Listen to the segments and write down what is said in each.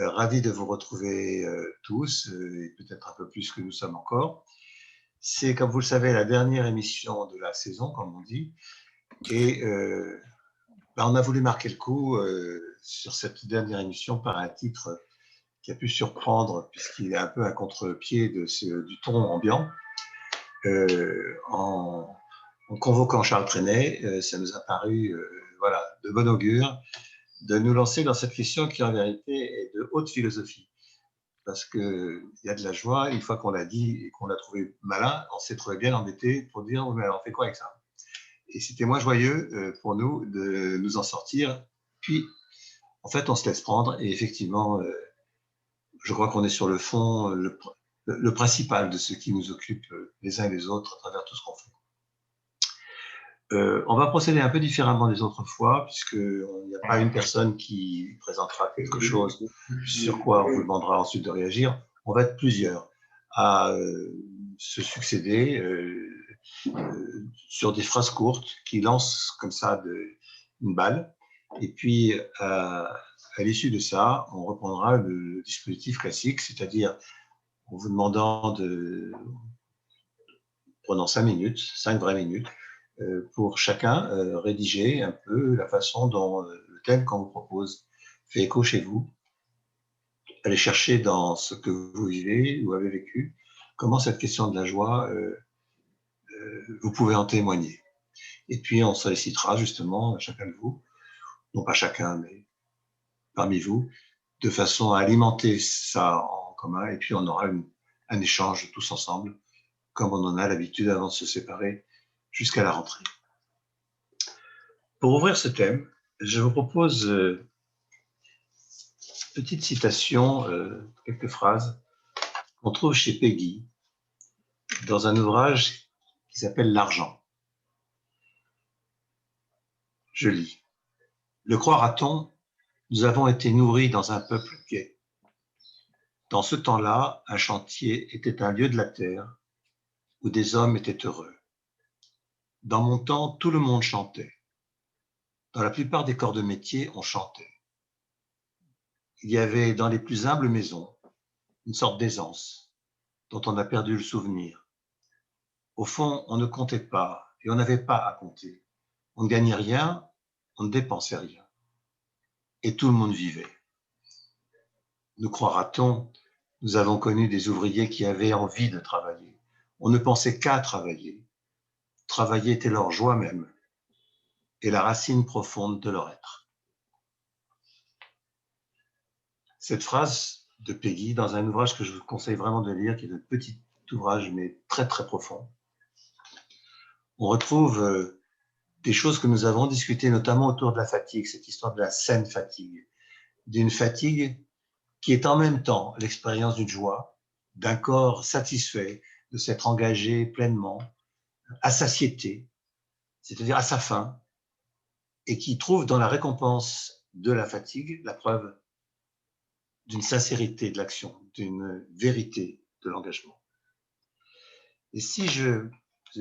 Ravi de vous retrouver tous, et peut-être un peu plus que nous sommes encore. C'est, comme vous le savez, la dernière émission de la saison, comme on dit, et on a voulu marquer le coup sur cette dernière émission par un titre qui a pu surprendre, puisqu'il est un peu à contre-pied du ton ambiant. En convoquant Charles Trenet, ça nous a paru voilà, de bon augure de nous lancer dans cette question qui, en vérité, est de haute philosophie. Parce qu'il y a de la joie, une fois qu'on l'a dit et qu'on l'a trouvé malin, on s'est trouvé bien embêté pour dire « mais alors on fait quoi avec ça ?» Et c'était moins joyeux pour nous de nous en sortir. Puis, en fait, on se laisse prendre et effectivement, je crois qu'on est sur le fond, le principal de ce qui nous occupe les uns et les autres à travers tout ce qu'on fait. On va procéder un peu différemment des autres fois, puisqu'il n'y a pas une personne qui présentera quelque chose sur quoi on vous demandera ensuite de réagir. On va être plusieurs à se succéder sur des phrases courtes qui lancent comme ça une balle. Et puis, à l'issue de ça, on reprendra le dispositif classique, c'est-à-dire en vous demandant prenant 5 minutes, 5 vraies minutes, pour chacun rédiger un peu la façon dont le thème qu'on vous propose fait écho chez vous. Allez chercher dans ce que vous vivez ou avez vécu, comment cette question de la joie, vous pouvez en témoigner. Et puis on sollicitera justement chacun de vous, non pas chacun, mais parmi vous, de façon à alimenter ça en commun, et puis on aura un échange tous ensemble, comme on en a l'habitude avant de se séparer jusqu'à la rentrée. Pour ouvrir ce thème, je vous propose une petite citation, quelques phrases qu'on trouve chez Peggy dans un ouvrage qui s'appelle L'argent. Je lis. Le croira-t-on, nous avons été nourris dans un peuple gai. Dans ce temps-là, un chantier était un lieu de la terre où des hommes étaient heureux. Dans mon temps, tout le monde chantait. Dans la plupart des corps de métier, on chantait. Il y avait dans les plus humbles maisons une sorte d'aisance dont on a perdu le souvenir. Au fond, on ne comptait pas et on n'avait pas à compter. On ne gagnait rien, on ne dépensait rien. Et tout le monde vivait. Nous croira-t-on, nous avons connu des ouvriers qui avaient envie de travailler. On ne pensait qu'à travailler. Travailler était leur joie même et la racine profonde de leur être. Cette phrase de Peggy, dans un ouvrage que je vous conseille vraiment de lire, qui est un petit ouvrage mais très très profond, on retrouve des choses que nous avons discutées, notamment autour de la fatigue, cette histoire de la saine fatigue, d'une fatigue qui est en même temps l'expérience d'une joie, d'un corps satisfait de s'être engagé pleinement à satiété, c'est-à-dire à sa fin, et qui trouve dans la récompense de la fatigue la preuve d'une sincérité de l'action, d'une vérité de l'engagement. Et si j'ai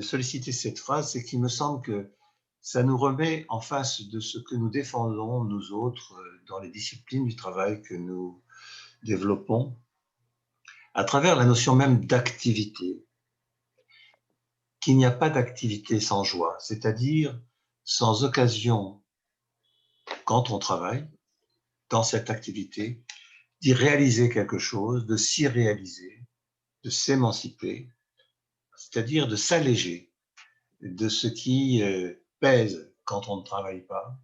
sollicité cette phrase, c'est qu'il me semble que ça nous remet en face de ce que nous défendons, nous autres, dans les disciplines du travail que nous développons, à travers la notion même d'activité, qu'il n'y a pas d'activité sans joie, c'est-à-dire sans occasion, quand on travaille, dans cette activité, d'y réaliser quelque chose, de s'y réaliser, de s'émanciper, c'est-à-dire de s'alléger de ce qui pèse quand on ne travaille pas,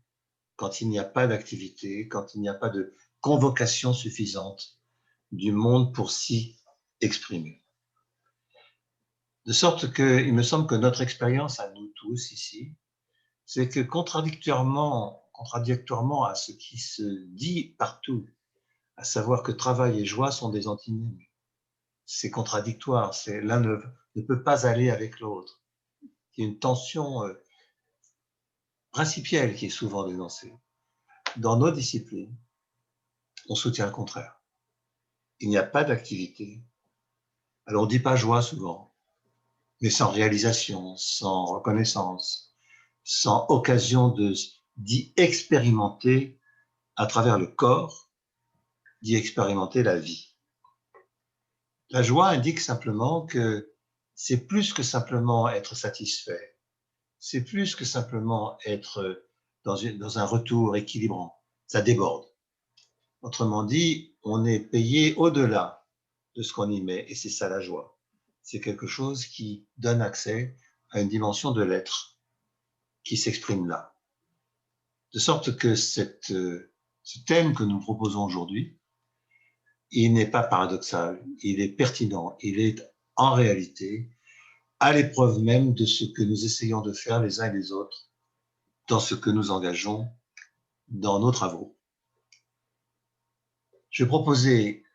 quand il n'y a pas d'activité, quand il n'y a pas de convocation suffisante du monde pour s'y exprimer. De sorte qu'il me semble que notre expérience à nous tous ici, c'est que contradictoirement à ce qui se dit partout, à savoir que travail et joie sont des antinomie, c'est contradictoire, l'un ne peut pas aller avec l'autre. Il y a une tension principielle qui est souvent dénoncée. Dans nos disciplines, on soutient le contraire. Il n'y a pas d'activité. Alors on ne dit pas joie souvent, mais sans réalisation, sans reconnaissance, sans occasion d'y expérimenter à travers le corps d'y expérimenter la vie. La joie indique simplement que c'est plus que simplement être satisfait, c'est plus que simplement être dans un retour équilibrant, ça déborde. Autrement dit, on est payé au-delà de ce qu'on y met, et c'est ça la joie. C'est quelque chose qui donne accès à une dimension de l'être qui s'exprime là. De sorte que ce thème que nous proposons aujourd'hui, il n'est pas paradoxal, il est pertinent, il est en réalité à l'épreuve même de ce que nous essayons de faire les uns et les autres dans ce que nous engageons dans nos travaux. Je vais proposer,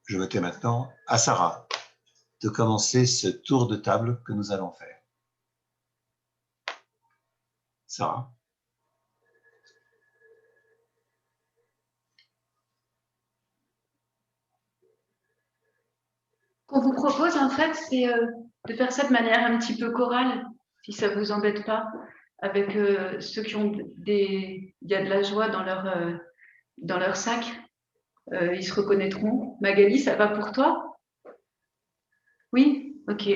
je me tais maintenant, à Sarah de commencer ce tour de table que nous allons faire. Sarah. Ce qu'on vous propose, en fait, c'est de faire ça de manière un petit peu chorale, si ça vous embête pas, avec ceux qui ont il y a de la joie dans leur sac. Ils se reconnaîtront. Magali, ça va pour toi? Oui? Ok.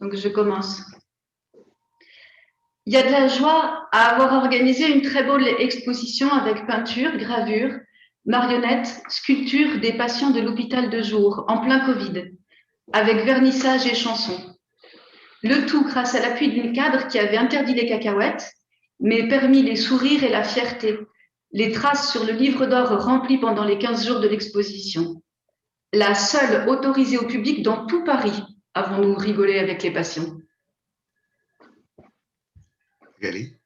Donc, je commence. Il y a de la joie à avoir organisé une très belle exposition avec peinture, gravure, marionnettes, sculptures des patients de l'hôpital de jour en plein Covid, avec vernissage et chansons. Le tout grâce à l'appui d'une cadre qui avait interdit les cacahuètes, mais permis les sourires et la fierté, les traces sur le livre d'or rempli pendant les 15 jours de l'exposition. La seule autorisée au public dans tout Paris, avons-nous rigolé avec les patients. Magali.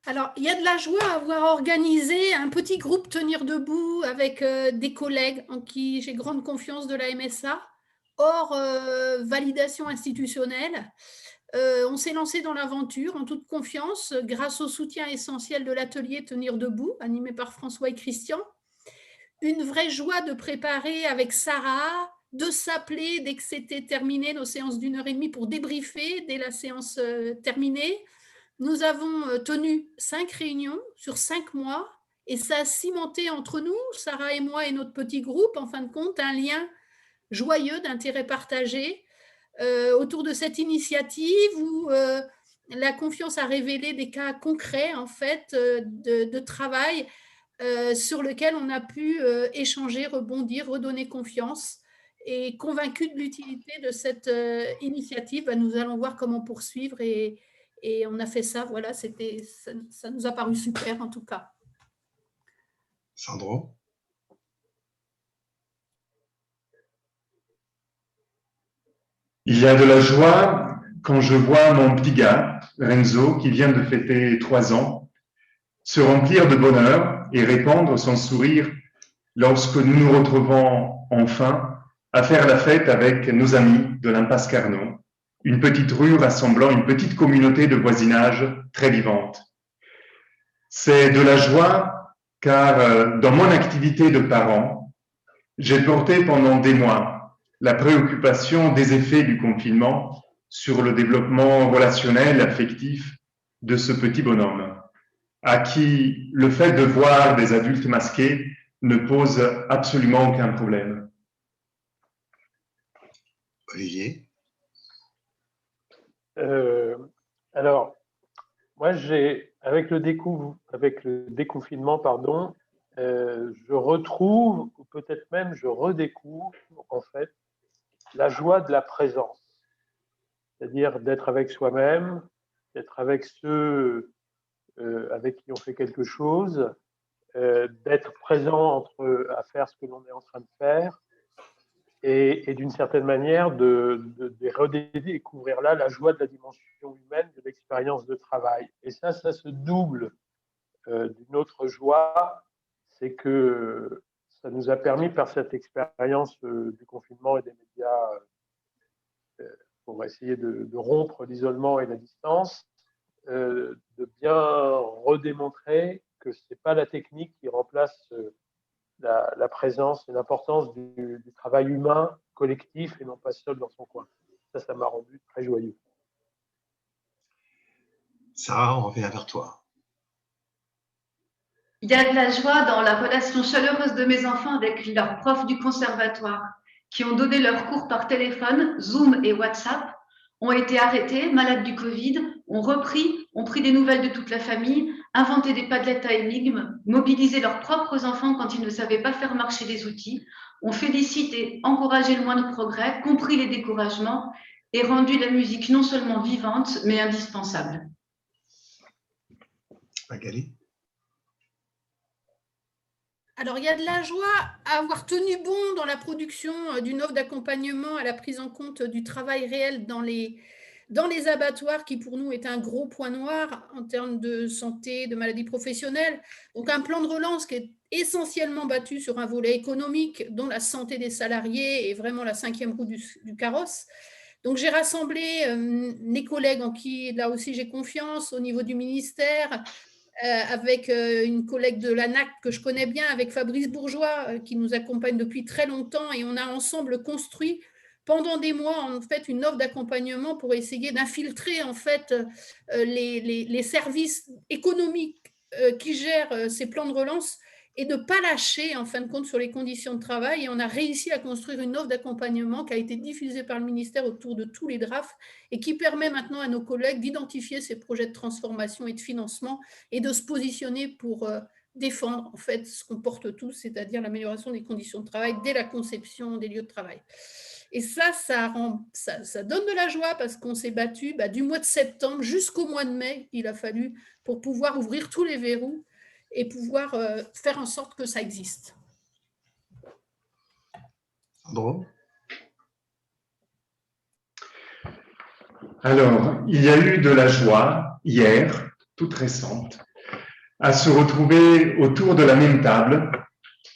Alors, il y a de la joie à avoir organisé un petit groupe Tenir Debout avec des collègues en qui j'ai grande confiance de la MSA, hors validation institutionnelle. On s'est lancé dans l'aventure en toute confiance grâce au soutien essentiel de l'atelier Tenir Debout, animé par François et Christian. Une vraie joie de préparer avec Sarah, de s'appeler dès que c'était terminé, nos séances d'1h30 pour débriefer dès la séance terminée. Nous avons tenu 5 réunions sur 5 mois et ça a cimenté entre nous, Sarah et moi et notre petit groupe, en fin de compte, un lien joyeux d'intérêt partagé autour de cette initiative où la confiance a révélé des cas concrets en fait de travail sur lequel on a pu échanger, rebondir, redonner confiance. Et convaincu de l'utilité de cette initiative, nous allons voir comment poursuivre et on a fait ça, voilà, ça nous a paru super en tout cas. Sandro. Il y a de la joie quand je vois mon petit gars, Renzo, qui vient de fêter 3 ans, se remplir de bonheur et répandre son sourire lorsque nous nous retrouvons enfin à faire la fête avec nos amis de l'impasse Carnot, une petite rue rassemblant une petite communauté de voisinage très vivante. C'est de la joie car dans mon activité de parent, j'ai porté pendant des mois la préoccupation des effets du confinement sur le développement relationnel, affectif de ce petit bonhomme, à qui le fait de voir des adultes masqués ne pose absolument aucun problème. Olivier. Alors, moi, avec le déconfinement, pardon, je retrouve, ou peut-être même je redécouvre, en fait, la joie de la présence. C'est-à-dire d'être avec soi-même, d'être avec ceux avec qui on fait quelque chose, d'être présent à faire ce que l'on est en train de faire, et d'une certaine manière de redécouvrir là la joie de la dimension humaine de l'expérience de travail. Et ça se double d'une autre joie, c'est que ça nous a permis par cette expérience du confinement et des médias pour essayer de rompre l'isolement et la distance, de bien redémontrer que ce n'est pas la technique qui remplace la présence et l'importance du travail humain collectif et non pas seul dans son coin. Ça m'a rendu très joyeux. Sarah, on revient vers toi. Il y a de la joie dans la relation chaleureuse de mes enfants avec leurs profs du conservatoire qui ont donné leurs cours par téléphone, Zoom et WhatsApp, ont été arrêtés, malades du Covid, ont pris des nouvelles de toute la famille, inventé des padlettes à énigmes, mobilisé leurs propres enfants quand ils ne savaient pas faire marcher les outils, ont félicité, encouragé le moindre progrès, compris les découragements et rendu la musique non seulement vivante, mais indispensable. Magali? Alors, il y a de la joie à avoir tenu bon dans la production d'une offre d'accompagnement à la prise en compte du travail réel dans les abattoirs, qui pour nous est un gros point noir en termes de santé, de maladies professionnelles. Donc, un plan de relance qui est essentiellement battu sur un volet économique, dont la santé des salariés est vraiment la 5e roue du carrosse. Donc, j'ai rassemblé mes collègues en qui, là aussi, j'ai confiance au niveau du ministère, avec une collègue de l'ANAC que je connais bien, avec Fabrice Bourgeois, qui nous accompagne depuis très longtemps, et on a ensemble construit pendant des mois en fait une offre d'accompagnement pour essayer d'infiltrer en fait les services économiques qui gèrent ces plans de relance et de ne pas lâcher en fin de compte sur les conditions de travail. Et on a réussi à construire une offre d'accompagnement qui a été diffusée par le ministère autour de tous les drafts et qui permet maintenant à nos collègues d'identifier ces projets de transformation et de financement et de se positionner pour défendre en fait ce qu'on porte tous, c'est-à-dire l'amélioration des conditions de travail dès la conception des lieux de travail. Et ça donne de la joie parce qu'on s'est battu du mois de septembre jusqu'au mois de mai, il a fallu pour pouvoir ouvrir tous les verrous et pouvoir faire en sorte que ça existe. Sandro? Alors, il y a eu de la joie hier, toute récente, à se retrouver autour de la même table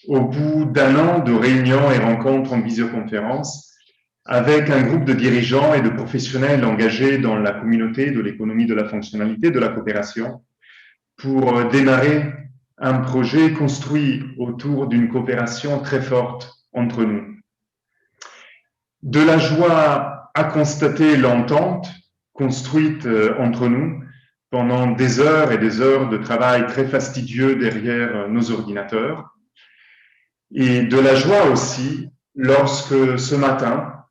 au bout d'un an de réunions et rencontres en visioconférence avec un groupe de dirigeants et de professionnels engagés dans la communauté de l'économie de la fonctionnalité, de la coopération, pour démarrer un projet construit autour d'une coopération très forte entre nous. De la joie à constater l'entente construite entre nous pendant des heures et des heures de travail très fastidieux derrière nos ordinateurs. Et de la joie aussi lorsque ce matin,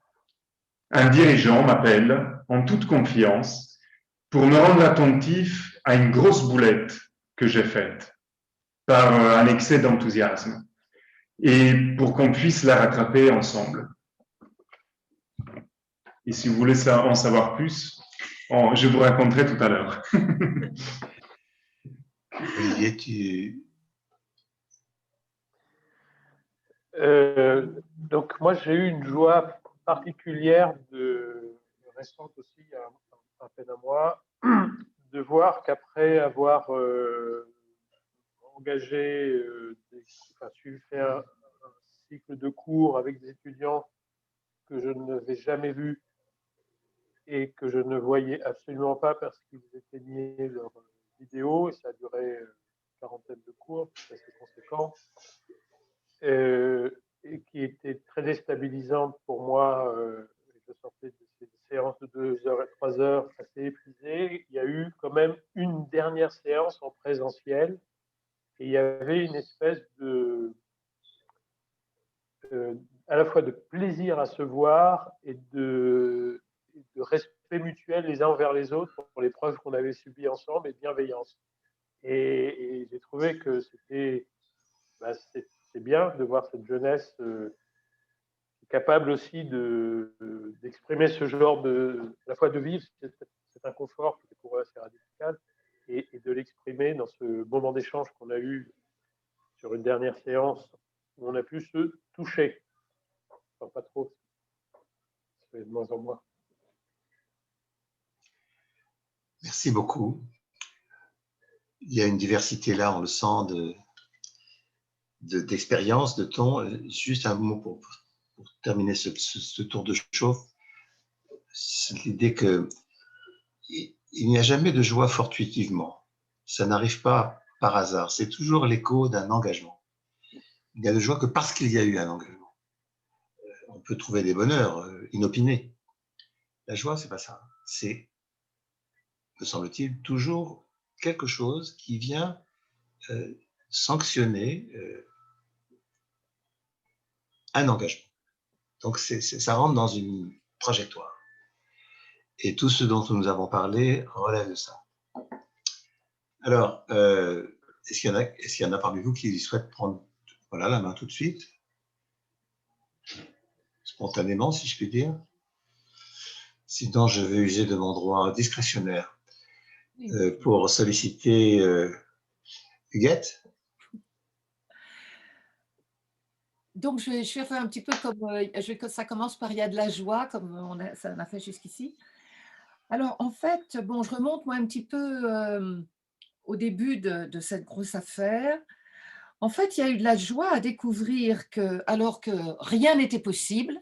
un dirigeant m'appelle en toute confiance pour me rendre attentif à une grosse boulette que j'ai faite par un excès d'enthousiasme et pour qu'on puisse la rattraper ensemble. Et si vous voulez en savoir plus, je vous raconterai tout à l'heure. Olivier, tu... Donc moi j'ai eu une joie particulière récente aussi il y a à peine un mois de voir qu'après avoir engagé suivi faire un cycle de cours avec des étudiants que je n'avais jamais vus et que je ne voyais absolument pas parce qu'ils éteignaient leurs vidéos, et ça a duré une quarantaine de cours, c'est assez conséquent, et qui était très déstabilisante pour moi. Je sortais de ces séances de 2 heures et 3 heures assez épuisées. Il y a eu quand même une dernière séance en présentiel et il y avait une espèce à la fois de plaisir à se voir et de respect mutuel les uns envers les autres pour les preuves qu'on avait subies ensemble et de bienveillance. Et j'ai trouvé que c'était bien de voir cette jeunesse capable aussi d'exprimer ce genre à la fois de vivre cet inconfort qui était pour eux assez radical et de l'exprimer dans ce moment d'échange qu'on a eu sur une dernière séance où on a pu se toucher. Enfin, pas trop, c'est de moins en moins. Merci beaucoup. Il y a une diversité là, on le sent, d'expérience, de ton. Juste un mot pour terminer ce tour de chauffe. C'est l'idée qu'il n'y a jamais de joie fortuitement. Ça n'arrive pas par hasard. C'est toujours l'écho d'un engagement. Il n'y a de joie que parce qu'il y a eu un engagement. On peut trouver des bonheurs inopinés. La joie, c'est pas ça. C'est me semble-t-il, toujours quelque chose qui vient sanctionner un engagement. Donc, ça rentre dans une trajectoire. Et tout ce dont nous avons parlé relève de ça. Alors, est-ce qu'il y en a parmi vous qui souhaitent prendre la main tout de suite? Spontanément, si je puis dire. Sinon, je vais user de mon droit discrétionnaire pour solliciter Huguette. Donc, je vais faire un petit peu comme ça commence par il y a de la joie, comme ça a fait jusqu'ici. Alors, en fait, bon, je remonte moi un petit peu au début de cette grosse affaire. En fait, il y a eu de la joie à découvrir que, alors que rien n'était possible,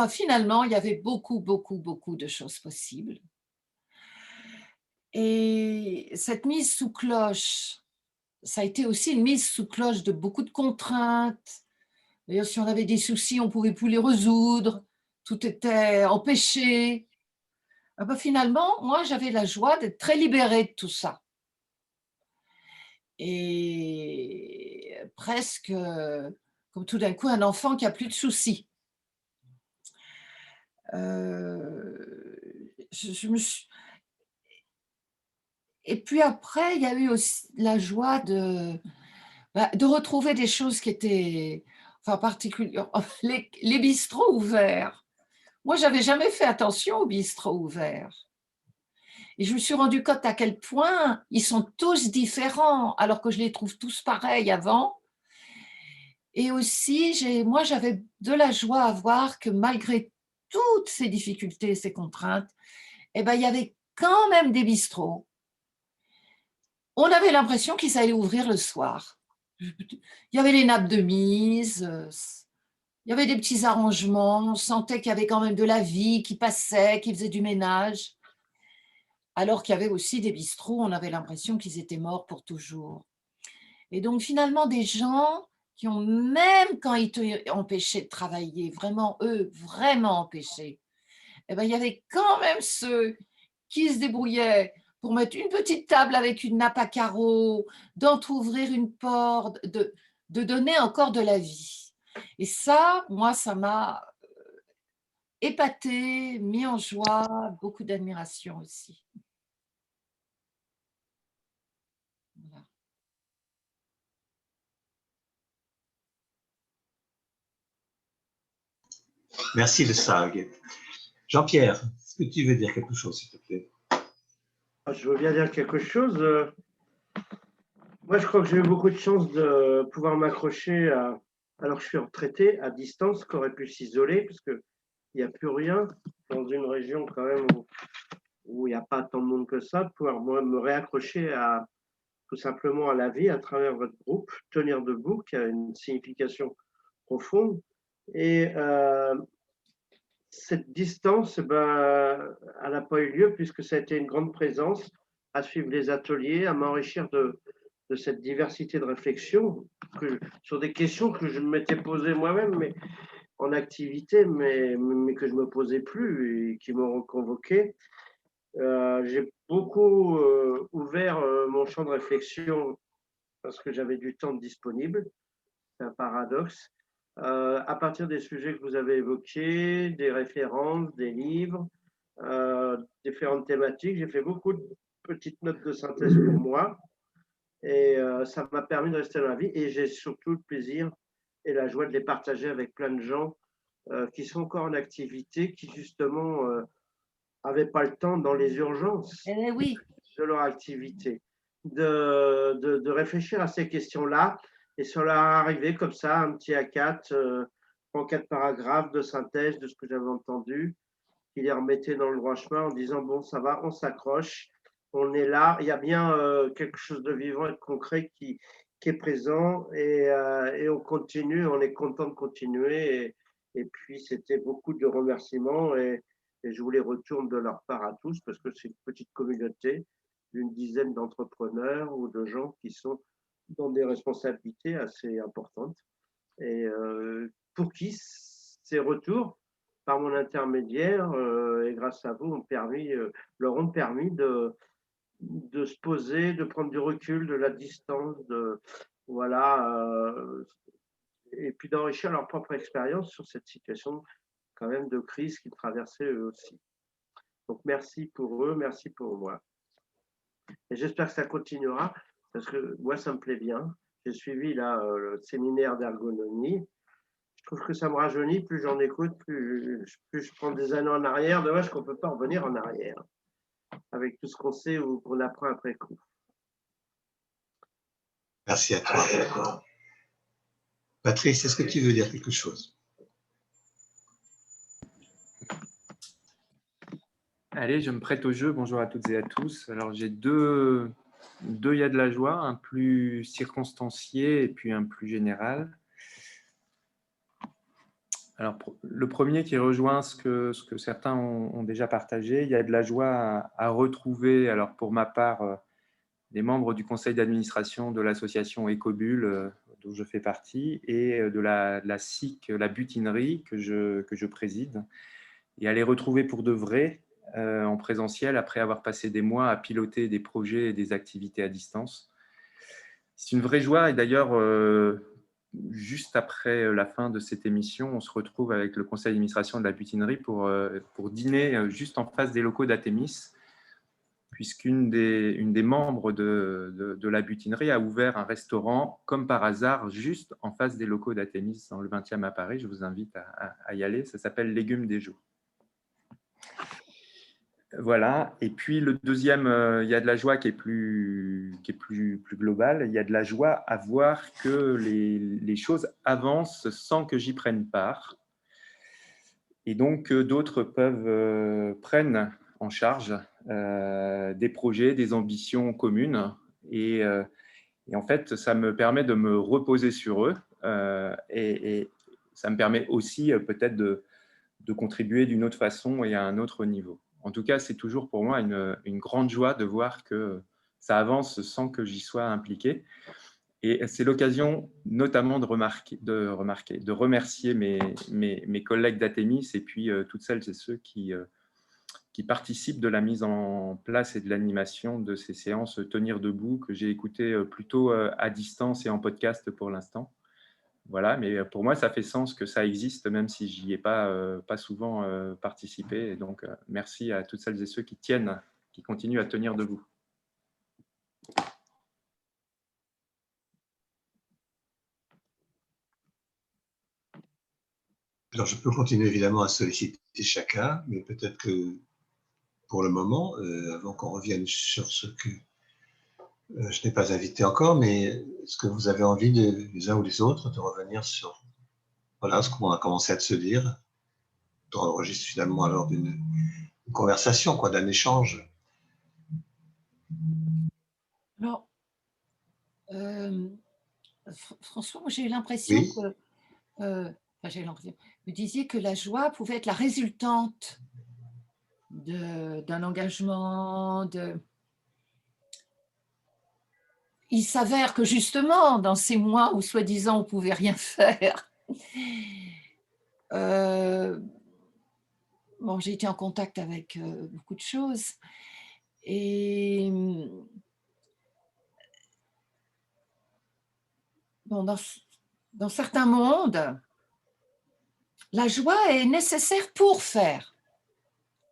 finalement, il y avait beaucoup, beaucoup, beaucoup de choses possibles. Et cette mise sous cloche, ça a été aussi une mise sous cloche de beaucoup de contraintes. D'ailleurs, si on avait des soucis, on ne pouvait plus les résoudre. Tout était empêché. Finalement, moi, j'avais la joie d'être très libérée de tout ça. Et presque comme tout d'un coup un enfant qui n'a plus de soucis. Et puis après, il y a eu aussi la joie de retrouver des choses qui étaient particulières. Les bistrots ouverts. Moi, je n'avais jamais fait attention aux bistrots ouverts. Et je me suis rendu compte à quel point ils sont tous différents, alors que je les trouve tous pareils avant. Et aussi, moi, j'avais de la joie à voir que malgré toutes ces difficultés, ces contraintes, il y avait quand même des bistrots. On avait l'impression qu'ils allaient ouvrir le soir. Il y avait les nappes de mise, il y avait des petits arrangements, on sentait qu'il y avait quand même de la vie qui passait, qui faisait du ménage. Alors qu'il y avait aussi des bistrots, on avait l'impression qu'ils étaient morts pour toujours. Et donc finalement, des gens qui ont, même quand ils te empêchaient de travailler, vraiment eux, vraiment empêchés, il y avait quand même ceux qui se débrouillaient pour mettre une petite table avec une nappe à carreaux, d'entrouvrir une porte, de donner encore de la vie. Et ça, moi, ça m'a épatée, mis en joie, beaucoup d'admiration aussi. Voilà. Merci de ça, Huguette. Jean-Pierre, est-ce que tu veux dire quelque chose, s'il te plaît? Je veux bien dire quelque chose. Moi, je crois que j'ai eu beaucoup de chance de pouvoir m'accrocher alors que je suis retraité à distance, qui aurait pu s'isoler, parce qu'il n'y a plus rien dans une région quand même où il n'y a pas tant de monde que ça, pouvoir moi, me réaccrocher tout simplement à la vie à travers votre groupe, Tenir debout, qui a une signification profonde. Et cette distance, elle n'a pas eu lieu puisque ça a été une grande présence à suivre les ateliers, à m'enrichir de cette diversité de réflexion sur des questions que je m'étais posées moi-même, mais en activité, mais que je ne me posais plus et qui m'ont convoqué. J'ai beaucoup ouvert mon champ de réflexion parce que j'avais du temps disponible. C'est un paradoxe. À partir des sujets que vous avez évoqués, des références, des livres, différentes thématiques, j'ai fait beaucoup de petites notes de synthèse pour moi. Et ça m'a permis de rester dans la vie. Et j'ai surtout le plaisir et la joie de les partager avec plein de gens qui sont encore en activité, qui justement n'avaient pas le temps dans les urgences de leur activité, de réfléchir à ces questions-là. Et sur leur arrivée comme ça, un petit A4, en 4 paragraphes de synthèse de ce que j'avais entendu, qui les remettait dans le droit chemin en disant, bon, ça va, on s'accroche. On est là, il y a bien quelque chose de vivant et de concret qui est présent et on continue, on est content de continuer. Et puis, c'était beaucoup de remerciements et je vous les retourne de leur part à tous parce que c'est une petite communauté d'une dizaine d'entrepreneurs ou de gens qui sont dans des responsabilités assez importantes et pour qui ces retours par mon intermédiaire, et grâce à vous, leur ont permis de se poser, de prendre du recul, de la distance, voilà, et puis d'enrichir leur propre expérience sur cette situation quand même de crise qu'ils traversaient eux aussi. Donc merci pour eux, merci pour moi. Et j'espère que ça continuera, parce que moi, ça me plaît bien. J'ai suivi là le séminaire d'ergonomie. Je trouve que ça me rajeunit, plus j'en écoute, plus je prends des années en arrière. Dommage qu'on ne peut pas revenir en arrière avec tout ce qu'on sait ou qu'on apprend après coup. Merci à toi. Patrice, est-ce que tu veux dire quelque chose? Allez, je me prête au jeu. Bonjour à toutes et à tous. Alors, j'ai deux il y a de la joie, un plus circonstancié et puis un plus général. Alors, le premier qui rejoint ce que certains ont déjà partagé, il y a de la joie à retrouver, alors pour ma part, des membres du conseil d'administration de l'association Écobule, dont je fais partie, et de la SIC, la butinerie que je préside, et à les retrouver pour de vrai en présentiel après avoir passé des mois à piloter des projets et des activités à distance. C'est une vraie joie, et d'ailleurs, juste après la fin de cette émission, on se retrouve avec le conseil d'administration de la butinerie pour dîner juste en face des locaux d'Atémis, puisqu'une des membres de la butinerie a ouvert un restaurant, comme par hasard, juste en face des locaux d'Atémis, dans le 20e à Paris. Je vous invite à y aller. Ça s'appelle Légumes des Jours. Voilà. Et puis, le deuxième, il y a de la joie qui est plus globale. Il y a de la joie à voir que les choses avancent sans que j'y prenne part. Et donc, d'autres prennent en charge des projets, des ambitions communes. Et en fait, ça me permet de me reposer sur eux. Et ça me permet aussi peut-être de contribuer d'une autre façon et à un autre niveau. En tout cas, c'est toujours pour moi une grande joie de voir que ça avance sans que j'y sois impliqué. Et c'est l'occasion notamment de remercier mes collègues d'Atémis et puis toutes celles et ceux qui participent de la mise en place et de l'animation de ces séances Tenir debout que j'ai écoutées plutôt à distance et en podcast pour l'instant. Voilà, mais pour moi, ça fait sens que ça existe, même si je n'y ai pas souvent participé. Et donc, merci à toutes celles et ceux qui continuent à tenir debout. Alors, je peux continuer évidemment à solliciter chacun, mais peut-être que pour le moment, avant qu'on revienne sur ce que je n'ai pas invité encore, mais est-ce que vous avez envie, les uns ou les autres, de revenir sur voilà, ce qu'on a commencé à se dire, dans le registre finalement alors d'une conversation, d'un échange? Alors, François, j'ai eu l'impression que, vous disiez que la joie pouvait être la résultante d'un engagement. Il s'avère que justement, dans ces mois où soi-disant on ne pouvait rien faire, j'ai été en contact avec beaucoup de choses. Et dans certains mondes, la joie est nécessaire pour faire.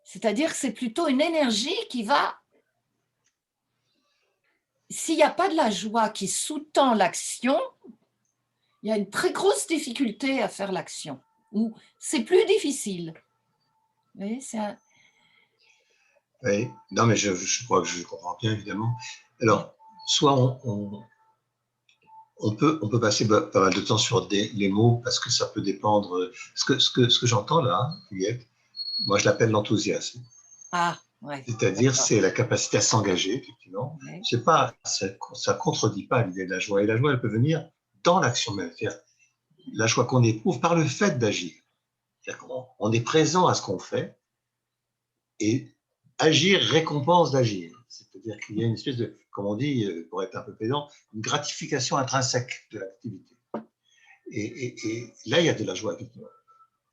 C'est-à-dire que c'est plutôt une énergie qui va... S'il n'y a pas de la joie qui sous-tend l'action, il y a une très grosse difficulté à faire l'action, ou c'est plus difficile. Vous voyez, Oui, non, mais je crois que je comprends bien, évidemment. Alors, soit on peut passer pas mal de temps sur les mots, parce que ça peut dépendre. Ce que j'entends là, Juliette, moi je l'appelle l'enthousiasme. Ah, ouais. C'est-à-dire, c'est la capacité à s'engager, effectivement. Ouais. C'est pas, ça contredit pas l'idée de la joie. Et la joie, elle peut venir dans l'action même. C'est-à-dire, la joie qu'on éprouve par le fait d'agir. C'est-à-dire qu'on est présent à ce qu'on fait, et agir récompense d'agir. C'est-à-dire qu'il y a une espèce de, comme on dit, pour être un peu pédant, une gratification intrinsèque de l'activité. Et là, il y a de la joie, effectivement.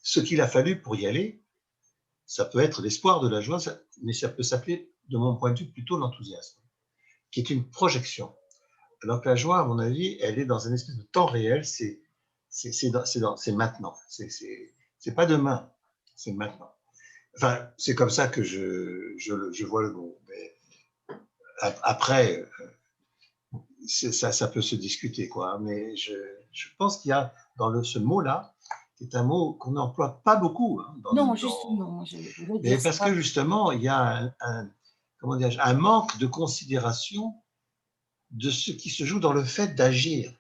ce qu'il a fallu pour y aller, ça peut être l'espoir de la joie, mais ça peut s'appeler, de mon point de vue, plutôt l'enthousiasme, qui est une projection. Alors que la joie, à mon avis, elle est dans un espèce de temps réel, c'est maintenant, c'est pas demain, c'est maintenant. Enfin, c'est comme ça que je vois le mot. Mais après, ça peut se discuter, quoi. Mais je pense qu'il y a dans ce mot-là, qui est un mot qu'on n'emploie pas beaucoup. Hein, Non, justement, je voulais mais dire parce ça. que justement, il y a un manque de considération de ce qui se joue dans le fait d'agir,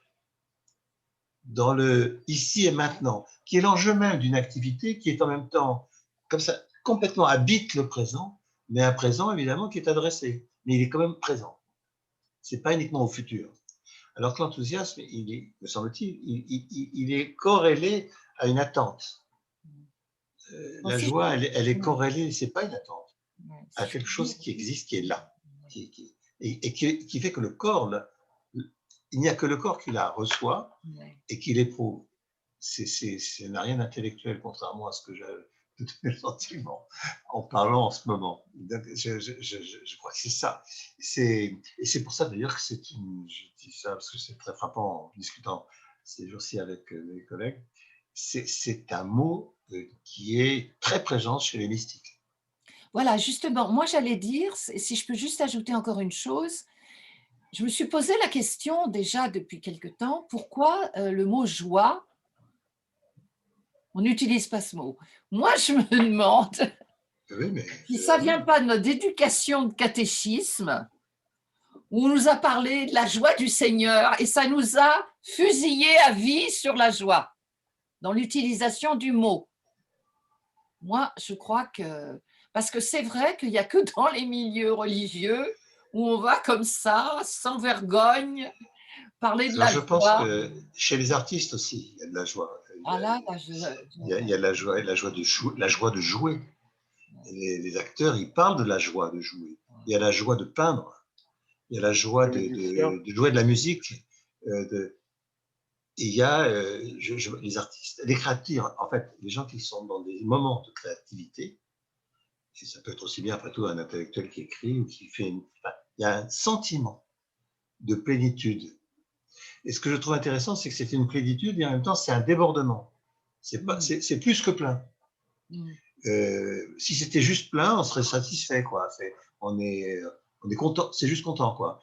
dans le ici et maintenant, qui est l'enjeu même d'une activité qui est en même temps, comme ça, complètement habite le présent, mais un présent évidemment qui est adressé, mais il est quand même présent. C'est pas uniquement au futur. Alors que l'enthousiasme, il est, me semble-t-il, il est corrélé à une attente. La joie, elle est corrélée, c'est pas une attente, à quelque chose qui existe, qui est là, et qui fait que le corps, il n'y a que le corps qui la reçoit et qui l'éprouve. Ça n'a rien d'intellectuel, contrairement à ce que j'ai de mes sentiments en parlant en ce moment. Je crois que c'est ça. Et c'est pour ça d'ailleurs que je dis ça parce que c'est très frappant en discutant ces jours-ci avec mes collègues, c'est un mot qui est très présent chez les mystiques. Voilà, justement, moi j'allais dire, si je peux juste ajouter encore une chose, je me suis posé la question déjà depuis quelque temps, pourquoi le mot joie, on n'utilise pas ce mot. Moi, je me demande Oui, mais, si ça ne vient pas de notre éducation de catéchisme, où on nous a parlé de la joie du Seigneur et ça nous a fusillés à vie sur la joie, dans l'utilisation du mot. Moi, je crois que… Parce que c'est vrai qu'il n'y a que dans les milieux religieux où on va comme ça, sans vergogne, parler de la je joie. pense que chez les artistes aussi, il y a de la joie. Il y a la joie de jouer. Les acteurs, ils parlent de la joie de jouer. Il y a la joie de peindre. Il y a la joie de jouer de la musique. Et il y a les artistes, les créateurs, en fait, les gens qui sont dans des moments de créativité, et ça peut être aussi bien après tout un intellectuel qui écrit ou qui fait il y a un sentiment de plénitude. Et ce que je trouve intéressant, c'est que c'est une plénitude et en même temps, c'est un débordement. C'est plus que plein. Si c'était juste plein, on serait satisfait, quoi. On est content, c'est juste content, quoi.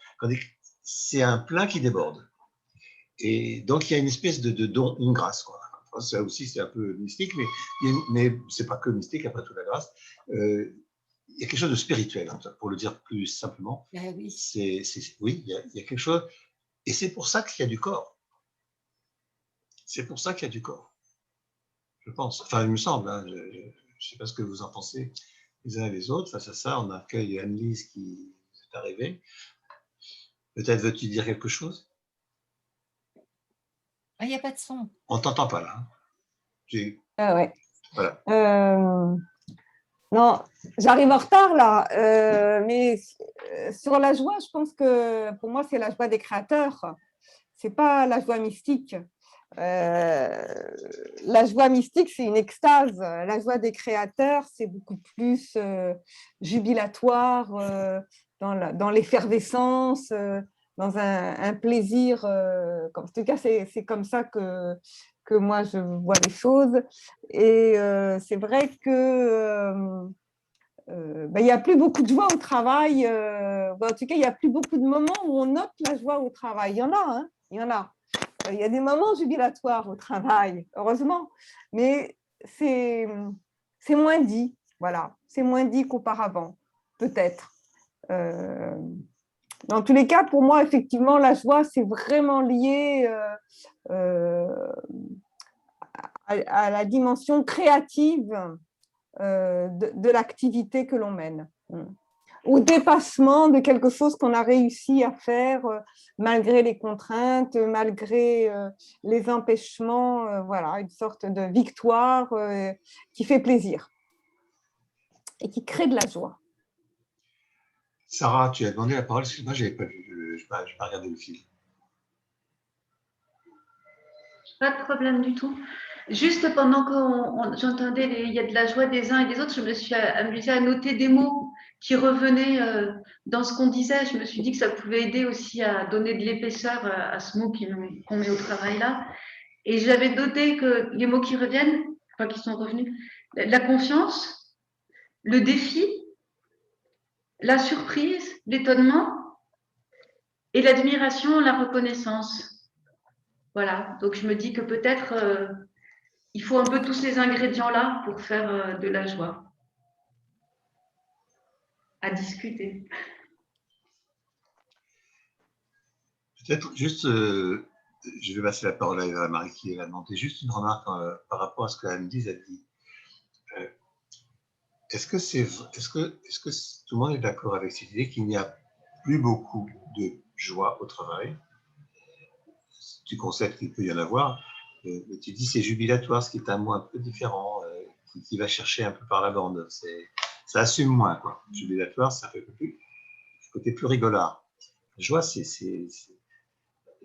C'est un plein qui déborde. Et donc, il y a une espèce de don, une grâce, quoi. Enfin, ça aussi, c'est un peu mystique, mais c'est pas que mystique, après tout, la grâce. Il y a quelque chose de spirituel, hein, pour le dire plus simplement. Oui, oui, il y a quelque chose. Et c'est pour ça qu'il y a du corps. C'est pour ça qu'il y a du corps. Je pense. Enfin, il me semble. Hein, je ne sais pas ce que vous en pensez les uns et les autres. Face à ça, on accueille Anne-Lise qui est arrivée. Peut-être veux-tu dire quelque chose? il n'y a pas de son. On ne t'entend pas là. Ah ouais. Voilà. Non, j'arrive en retard là, mais sur la joie, je pense que pour moi, c'est la joie des créateurs. C'est pas la joie mystique. La joie mystique, c'est une extase. La joie des créateurs, c'est beaucoup plus jubilatoire, dans l'effervescence, dans un plaisir. En tout cas, c'est comme ça que moi, je vois les choses. Et c'est vrai que il n'y a plus beaucoup de joie au travail. En tout cas, il n'y a plus beaucoup de moments où on note la joie au travail. Il y en a, hein, il y en a. Il y a des moments jubilatoires au travail, heureusement, mais c'est moins dit, voilà, c'est moins dit qu'auparavant, peut-être. Dans tous les cas, pour moi, effectivement, la joie, c'est vraiment lié à la dimension créative de l'activité que l'on mène, au dépassement de quelque chose qu'on a réussi à faire malgré les contraintes, malgré les empêchements, voilà, une sorte de victoire qui fait plaisir et qui crée de la joie. Sarah, tu as demandé la parole, excuse-moi, je n'avais pas vu, je n'ai pas regardé le fil. Pas de problème du tout. Juste pendant que j'entendais il y a de la joie des uns et des autres, je me suis amusée à noter des mots qui revenaient dans ce qu'on disait. Je me suis dit que ça pouvait aider aussi à donner de l'épaisseur à ce mot qu'on met au travail là. Et j'avais noté que les mots qui reviennent, enfin qui sont revenus, la confiance, le défi, la surprise, l'étonnement et l'admiration, la reconnaissance. Voilà, donc je me dis que peut-être il faut un peu tous ces ingrédients-là pour faire de la joie. À discuter. Peut-être juste, je vais passer la parole à Marie qui va demander juste une remarque par rapport à ce que Anne-Lise a dit. Est-ce que tout le monde est d'accord avec cette idée qu'il n'y a plus beaucoup de joie au travail? Tu constates qu'il peut y en avoir, mais tu dis c'est jubilatoire, ce qui est un mot un peu différent, qui va chercher un peu par la bande. Ça assume moins, quoi. Jubilatoire, ça fait plus, côté plus rigolard. La joie,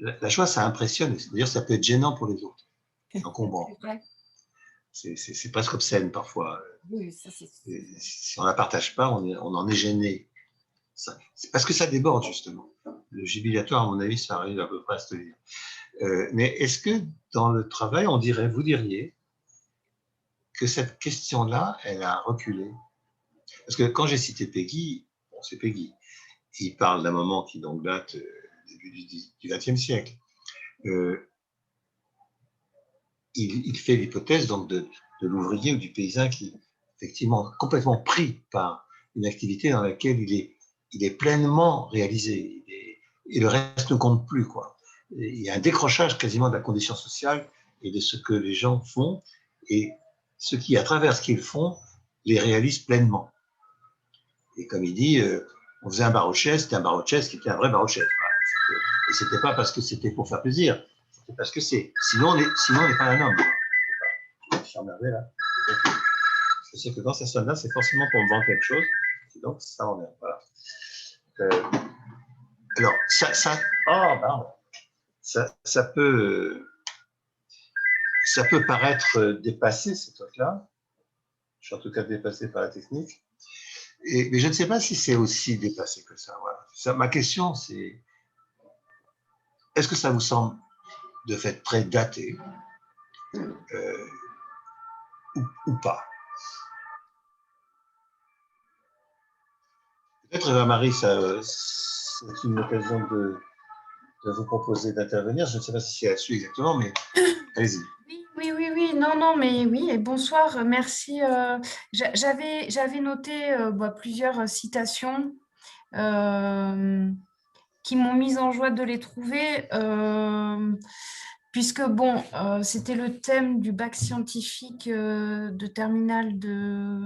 la joie, ça impressionne. D'ailleurs, ça peut être gênant pour les autres, encombrant. C'est presque obscène parfois. Oui, ça, si on ne la partage pas, on en est gêné. C'est parce que ça déborde, justement. Le jubilatoire, à mon avis, ça arrive à peu près à se dire. Mais est-ce que dans le travail, vous diriez que cette question-là, elle a reculé? Parce que quand j'ai cité Peggy, bon, c'est Peggy, il parle d'un moment qui donc date du début du XXe siècle. Il fait l'hypothèse donc de l'ouvrier ou du paysan qui est effectivement complètement pris par une activité dans laquelle il est pleinement réalisé et le reste ne compte plus, quoi. Il y a un décrochage quasiment de la condition sociale et de ce que les gens font et ce qui, à travers ce qu'ils font, les réalise pleinement. Et comme il dit, on faisait un barochet, c'était un barochet qui était un vrai barochet. Et c'était pas parce que c'était pour faire plaisir, c'était parce que sinon on n'est pas un homme. Je suis emmerdé là. Je sais que quand ça sonne là, c'est forcément pour me vendre quelque chose. Et donc ça m'emmerde. Voilà. Alors ça peut paraître dépassé, ces trucs-là. Je suis en tout cas dépassé par la technique. Mais je ne sais pas si c'est aussi dépassé que ça. Voilà. Ma question, c'est est-ce que ça vous semble de fait très daté ou pas? Peut-être, Eva-Marie, c'est une occasion de vous proposer d'intervenir. Je ne sais pas si c'est là-dessus exactement, mais allez-y. Oui, non, mais oui, et bonsoir, merci. J'avais noté plusieurs citations qui m'ont mise en joie de les trouver, puisque bon, c'était le thème du bac scientifique de terminale de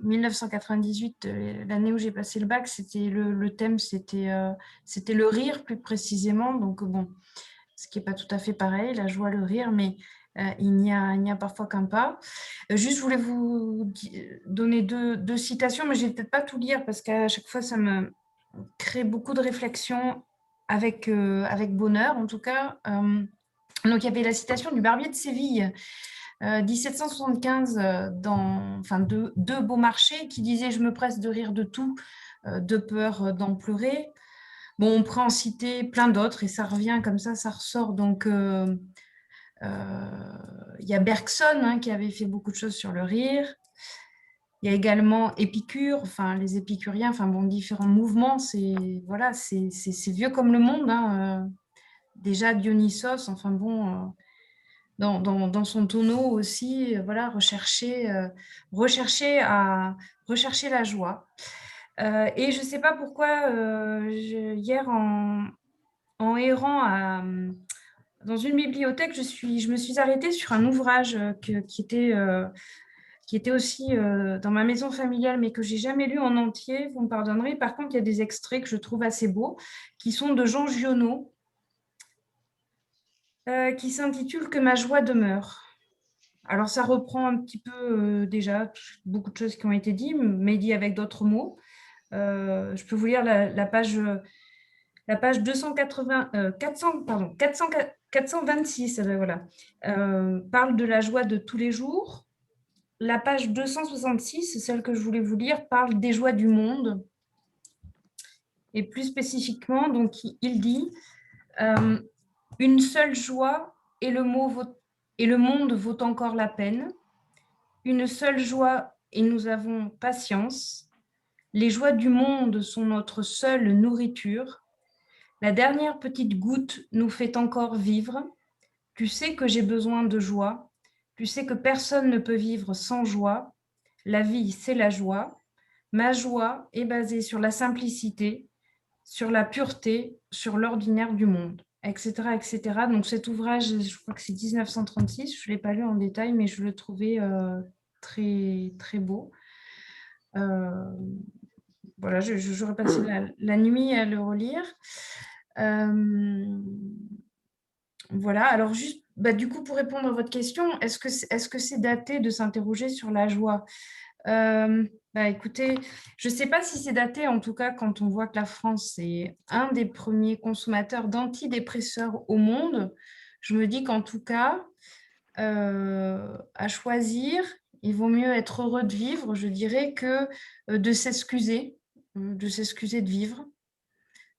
1998, l'année où j'ai passé le bac, c'était le thème, c'était le rire plus précisément, donc bon, ce qui n'est pas tout à fait pareil, la joie, le rire, mais il n'y a parfois qu'un pas. Juste, je voulais vous donner deux citations, mais je ne vais peut-être pas tout lire parce qu'à chaque fois, ça me crée beaucoup de réflexions avec bonheur, en tout cas. Donc, il y avait la citation du Barbier de Séville, 1775, dans deux Beaumarchais, qui disait « Je me presse de rire de tout, de peur d'en pleurer ». Bon, on pourrait en citer plein d'autres et ça revient comme ça ressort. Donc, il y a Bergson qui avait fait beaucoup de choses sur le rire. Il y a également Épicure, les épicuriens, différents mouvements. C'est vieux comme le monde. Déjà Dionysos, dans son tonneau aussi, rechercher la joie. Et je ne sais pas pourquoi, hier, en errant dans une bibliothèque, je me suis arrêtée sur un ouvrage qui était aussi dans ma maison familiale, mais que je n'ai jamais lu en entier, vous me pardonnerez. Par contre, il y a des extraits que je trouve assez beaux, qui sont de Jean Giono, qui s'intitule « Que ma joie demeure ». Alors, ça reprend un petit peu déjà beaucoup de choses qui ont été dites, mais dit avec d'autres mots. Je peux vous lire la page La page 426 voilà, parle de la joie de tous les jours. La page 266, celle que je voulais vous lire, parle des joies du monde. Et plus spécifiquement, donc, il dit une seule joie et le monde vaut encore la peine. Une seule joie et nous avons patience. Les joies du monde sont notre seule nourriture. La dernière petite goutte nous fait encore vivre. Tu sais que j'ai besoin de joie. Tu sais que personne ne peut vivre sans joie. La vie, c'est la joie. Ma joie est basée sur la simplicité, sur la pureté, sur l'ordinaire du monde, etc., etc. Donc cet ouvrage, je crois que c'est 1936, je ne l'ai pas lu en détail, mais je le trouvais très, très beau. Voilà, j'aurais passé la nuit à le relire. Voilà, alors juste, du coup, pour répondre à votre question, est-ce que c'est daté de s'interroger sur la joie? Écoutez, je ne sais pas si c'est daté, en tout cas, quand on voit que la France est un des premiers consommateurs d'antidépresseurs au monde, je me dis qu'en tout cas, à choisir, il vaut mieux être heureux de vivre, je dirais, que de s'excuser de vivre.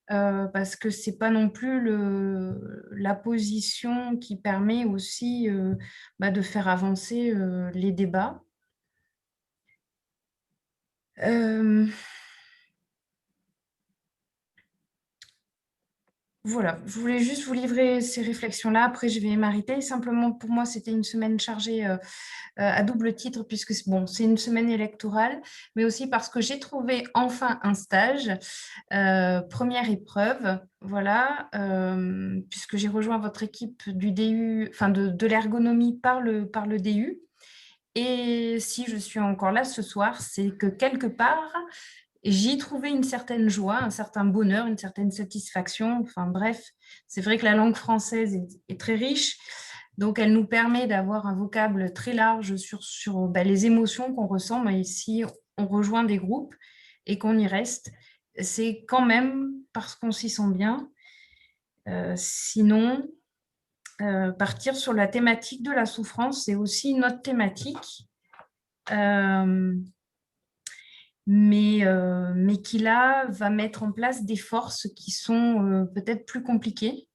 Parce que ce n'est pas non plus la position qui permet aussi de faire avancer les débats. Voilà, je voulais juste vous livrer ces réflexions-là. Après, je vais m'arrêter. Simplement, pour moi, c'était une semaine chargée à double titre, puisque c'est une semaine électorale, mais aussi parce que j'ai trouvé enfin un stage, première épreuve, voilà, puisque j'ai rejoint votre équipe du DU, enfin de l'ergonomie par le DU. Et si je suis encore là ce soir, c'est que quelque part, j'y trouvais une certaine joie, un certain bonheur, une certaine satisfaction. Enfin bref, c'est vrai que la langue française est très riche, donc elle nous permet d'avoir un vocable très large sur les émotions qu'on ressent. Mais si on rejoint des groupes et qu'on y reste, c'est quand même parce qu'on s'y sent bien. Sinon, partir sur la thématique de la souffrance, c'est aussi notre thématique. Mais qui là va mettre en place des forces qui sont peut-être plus compliquées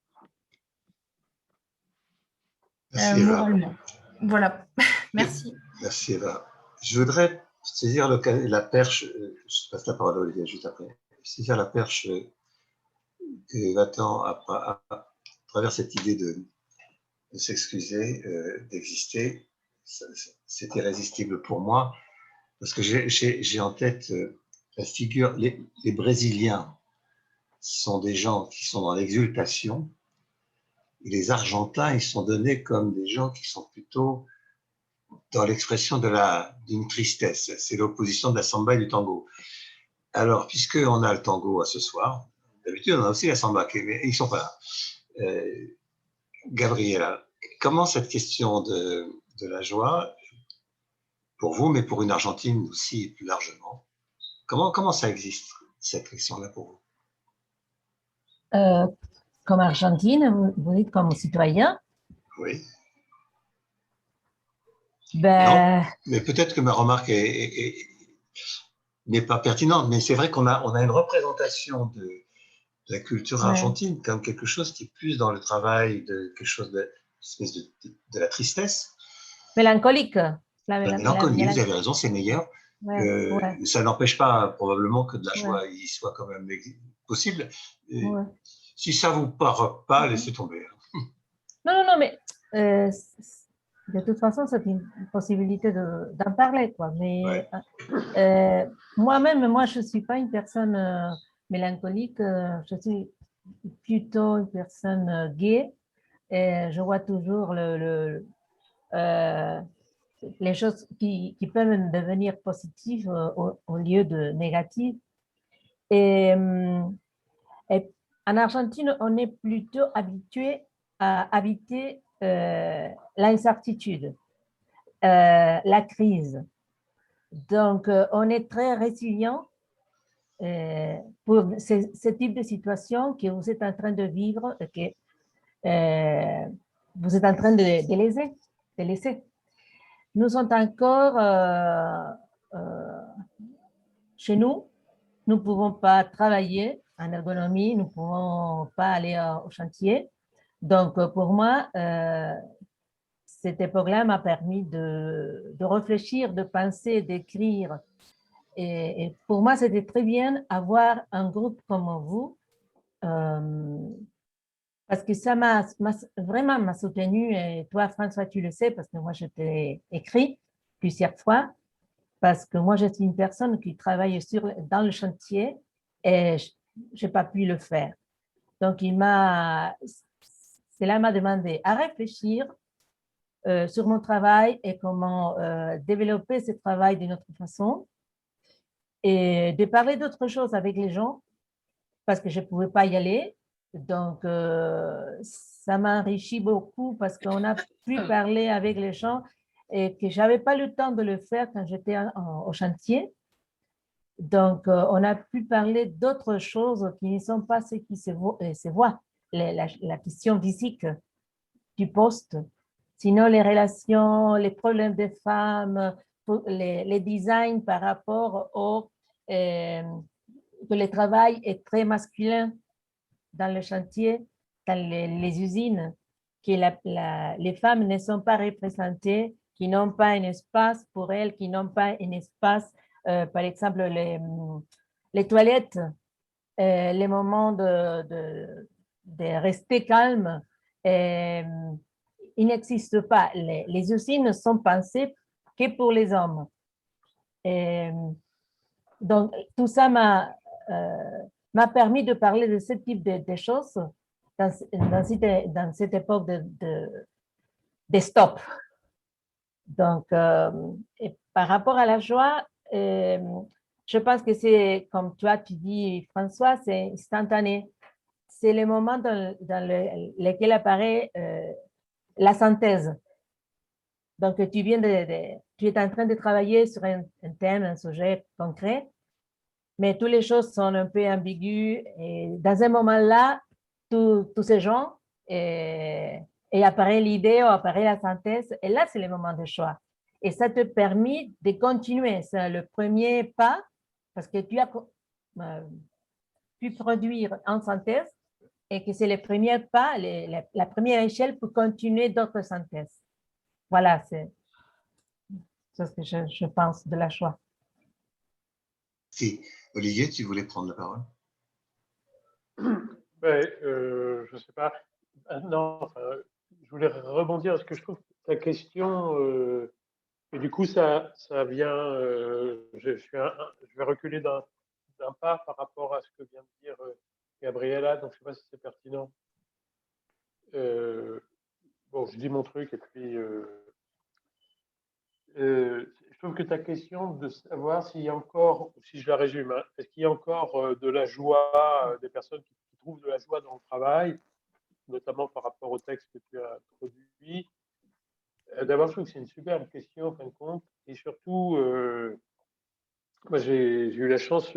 moralement. Voilà, merci. Merci Eva. Je voudrais saisir la perche, je passe la parole à Olivier juste après, saisir la perche que Eva tend à travers cette idée de s'excuser, d'exister. C'est irrésistible pour moi. Parce que j'ai en tête la figure, les Brésiliens sont des gens qui sont dans l'exultation, et les Argentins, ils sont donnés comme des gens qui sont plutôt dans l'expression d'une tristesse. C'est l'opposition de la samba et du tango. Alors, puisqu'on a le tango à ce soir, d'habitude on a aussi la samba, mais ils ne sont pas là. Gabriela, comment cette question de la joie, pour vous, mais pour une Argentine aussi plus largement, comment ça existe, cette question-là pour vous? Comme Argentine, vous dites comme citoyen? Oui. Ben... Non, mais peut-être que ma remarque n'est pas pertinente, mais c'est vrai qu'on a une représentation de la culture argentine comme quelque chose qui est plus dans le travail de quelque chose de la tristesse. Mélancolique. La mélancolie, vous avez raison, c'est meilleur. Ça n'empêche pas probablement que de la joie y soit quand même possible. Si ça ne vous parle pas, laissez tomber. Non, mais de toute façon, c'est une possibilité d'en parler, quoi. Mais moi-même, je ne suis pas une personne mélancolique, je suis plutôt une personne gaie. Et je vois toujours les choses qui peuvent devenir positives au lieu de négatives. Et en Argentine, on est plutôt habitué à habiter l'incertitude, la crise. Donc, on est très résilient pour ce type de situation que vous êtes en train de vivre et que vous êtes en train de laisser. Nous sommes encore chez nous. Nous ne pouvons pas travailler en ergonomie, nous ne pouvons pas aller au chantier. Donc, pour moi, cette époque-là m'a permis de réfléchir, de penser, d'écrire. Et pour moi, c'était très bien avoir un groupe comme vous, parce que ça m'a vraiment soutenu. Et toi, François, tu le sais, parce que moi, je t'ai écrit plusieurs fois, parce que moi, je suis une personne qui travaille dans le chantier et je n'ai pas pu le faire. Donc, cela m'a demandé à réfléchir sur mon travail et comment développer ce travail d'une autre façon et de parler d'autres choses avec les gens parce que je ne pouvais pas y aller. Donc, ça m'a enrichi beaucoup parce qu'on a pu parler avec les gens et que je n'avais pas le temps de le faire quand j'étais au chantier. Donc, on a pu parler d'autres choses qui ne sont pas ce qui se voit, la question physique du poste. Sinon, les relations, les problèmes des femmes, les designs par rapport au que le travail est très masculin dans le chantier, dans les usines, que les femmes ne sont pas représentées, qui n'ont pas un espace pour elles, qui n'ont pas un espace, par exemple, les toilettes, les moments de rester calme, il n'existe pas. Les usines ne sont pensées que pour les hommes. Donc, tout ça m'a permis de parler de ce type de choses dans cette époque de stop. Donc, et par rapport à la joie, je pense que c'est, comme toi, tu dis, François, c'est instantané. C'est le moment dans lequel apparaît la synthèse. Donc, tu es en train de travailler sur un thème, un sujet concret, mais toutes les choses sont un peu ambiguës. Et dans un moment-là, tous ces gens, et apparaît l'idée ou apparaît la synthèse, et là, c'est le moment de choix. Et ça te permet de continuer. C'est le premier pas, parce que tu as pu produire en synthèse, et que c'est le premier pas, la première échelle pour continuer d'autres synthèses. Voilà, c'est ce que je pense de la choix. Si. Olivier, tu voulais prendre la parole? Je ne sais pas. Non, je voulais rebondir parce que je trouve que ta question, et du coup, ça vient. Je vais reculer d'un pas par rapport à ce que vient de dire Gabriela, donc je ne sais pas si c'est pertinent. Bon, je dis mon truc et puis. Je trouve que ta question de savoir s'il y a encore, si je la résume, hein, est-ce qu'il y a encore de la joie, des personnes qui trouvent de la joie dans le travail, notamment par rapport au texte que tu as introduit. D'abord, je trouve que c'est une superbe question, en fin de compte, et surtout, moi, j'ai eu la chance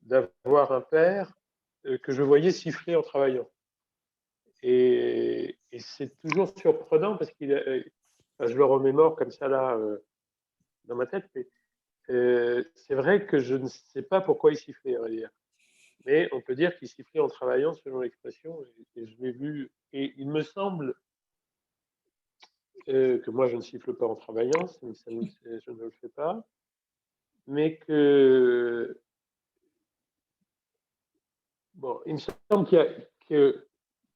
d'avoir un père que je voyais siffler en travaillant. Et c'est toujours surprenant parce qu'il je le remémore comme ça là dans ma tête, mais c'est vrai que je ne sais pas pourquoi il sifflait, on va dire. Mais on peut dire qu'il sifflait en travaillant, selon l'expression, et je l'ai vu. Et il me semble que moi, je ne siffle pas en travaillant, je ne le fais pas, mais que, bon, il me semble qu'il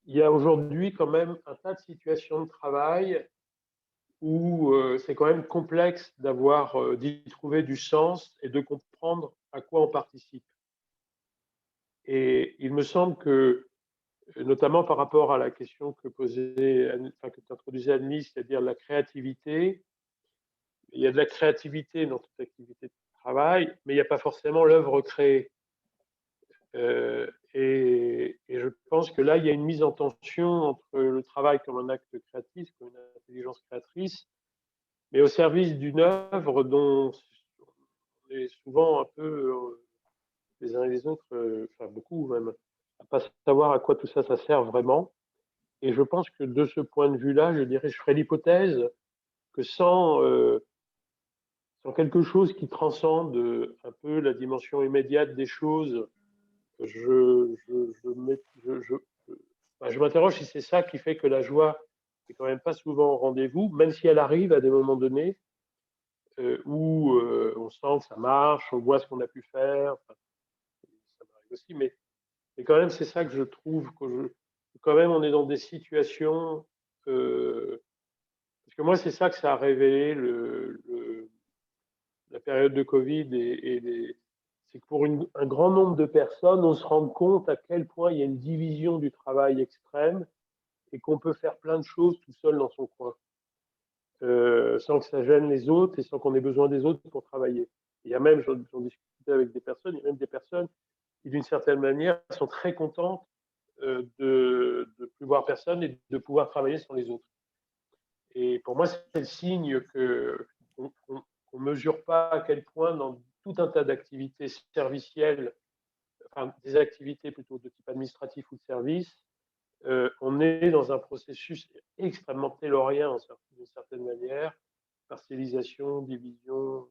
y a aujourd'hui quand même un tas de situations de travail où c'est quand même complexe d'y trouver du sens et de comprendre à quoi on participe. Et il me semble que, notamment par rapport à la question que tu introduisais, Annie, c'est-à-dire la créativité, il y a de la créativité dans toute activité de travail, mais il n'y a pas forcément l'œuvre créée. Et je pense que là, il y a une mise en tension entre le travail comme un acte créatif, comme une intelligence créatrice, mais au service d'une œuvre dont on est souvent un peu les uns et les autres, enfin beaucoup même, à pas savoir à quoi tout ça, ça sert vraiment. Et je pense que de ce point de vue-là, je dirais, je ferais l'hypothèse que sans quelque chose qui transcende un peu la dimension immédiate des choses, je m'interroge si c'est ça qui fait que la joie n'est quand même pas souvent au rendez-vous, même si elle arrive à des moments donnés où on sent que ça marche, on voit ce qu'on a pu faire, enfin, ça m'arrive aussi, mais quand même c'est ça que je trouve, que quand même on est dans des situations, parce que moi c'est ça que ça a révélé la période de Covid c'est que pour un grand nombre de personnes, on se rend compte à quel point il y a une division du travail extrême et qu'on peut faire plein de choses tout seul dans son coin, sans que ça gêne les autres et sans qu'on ait besoin des autres pour travailler. Il y a même, j'en discutais avec des personnes, il y a même des personnes qui, d'une certaine manière, sont très contentes de ne plus voir personne et de pouvoir travailler sans les autres. Et pour moi, c'est le signe qu'on ne mesure pas à quel point dans tout un tas d'activités servicielles, enfin des activités plutôt de type administratif ou de service, on est dans un processus extrêmement taylorien d'une certaine manière, partialisation, division,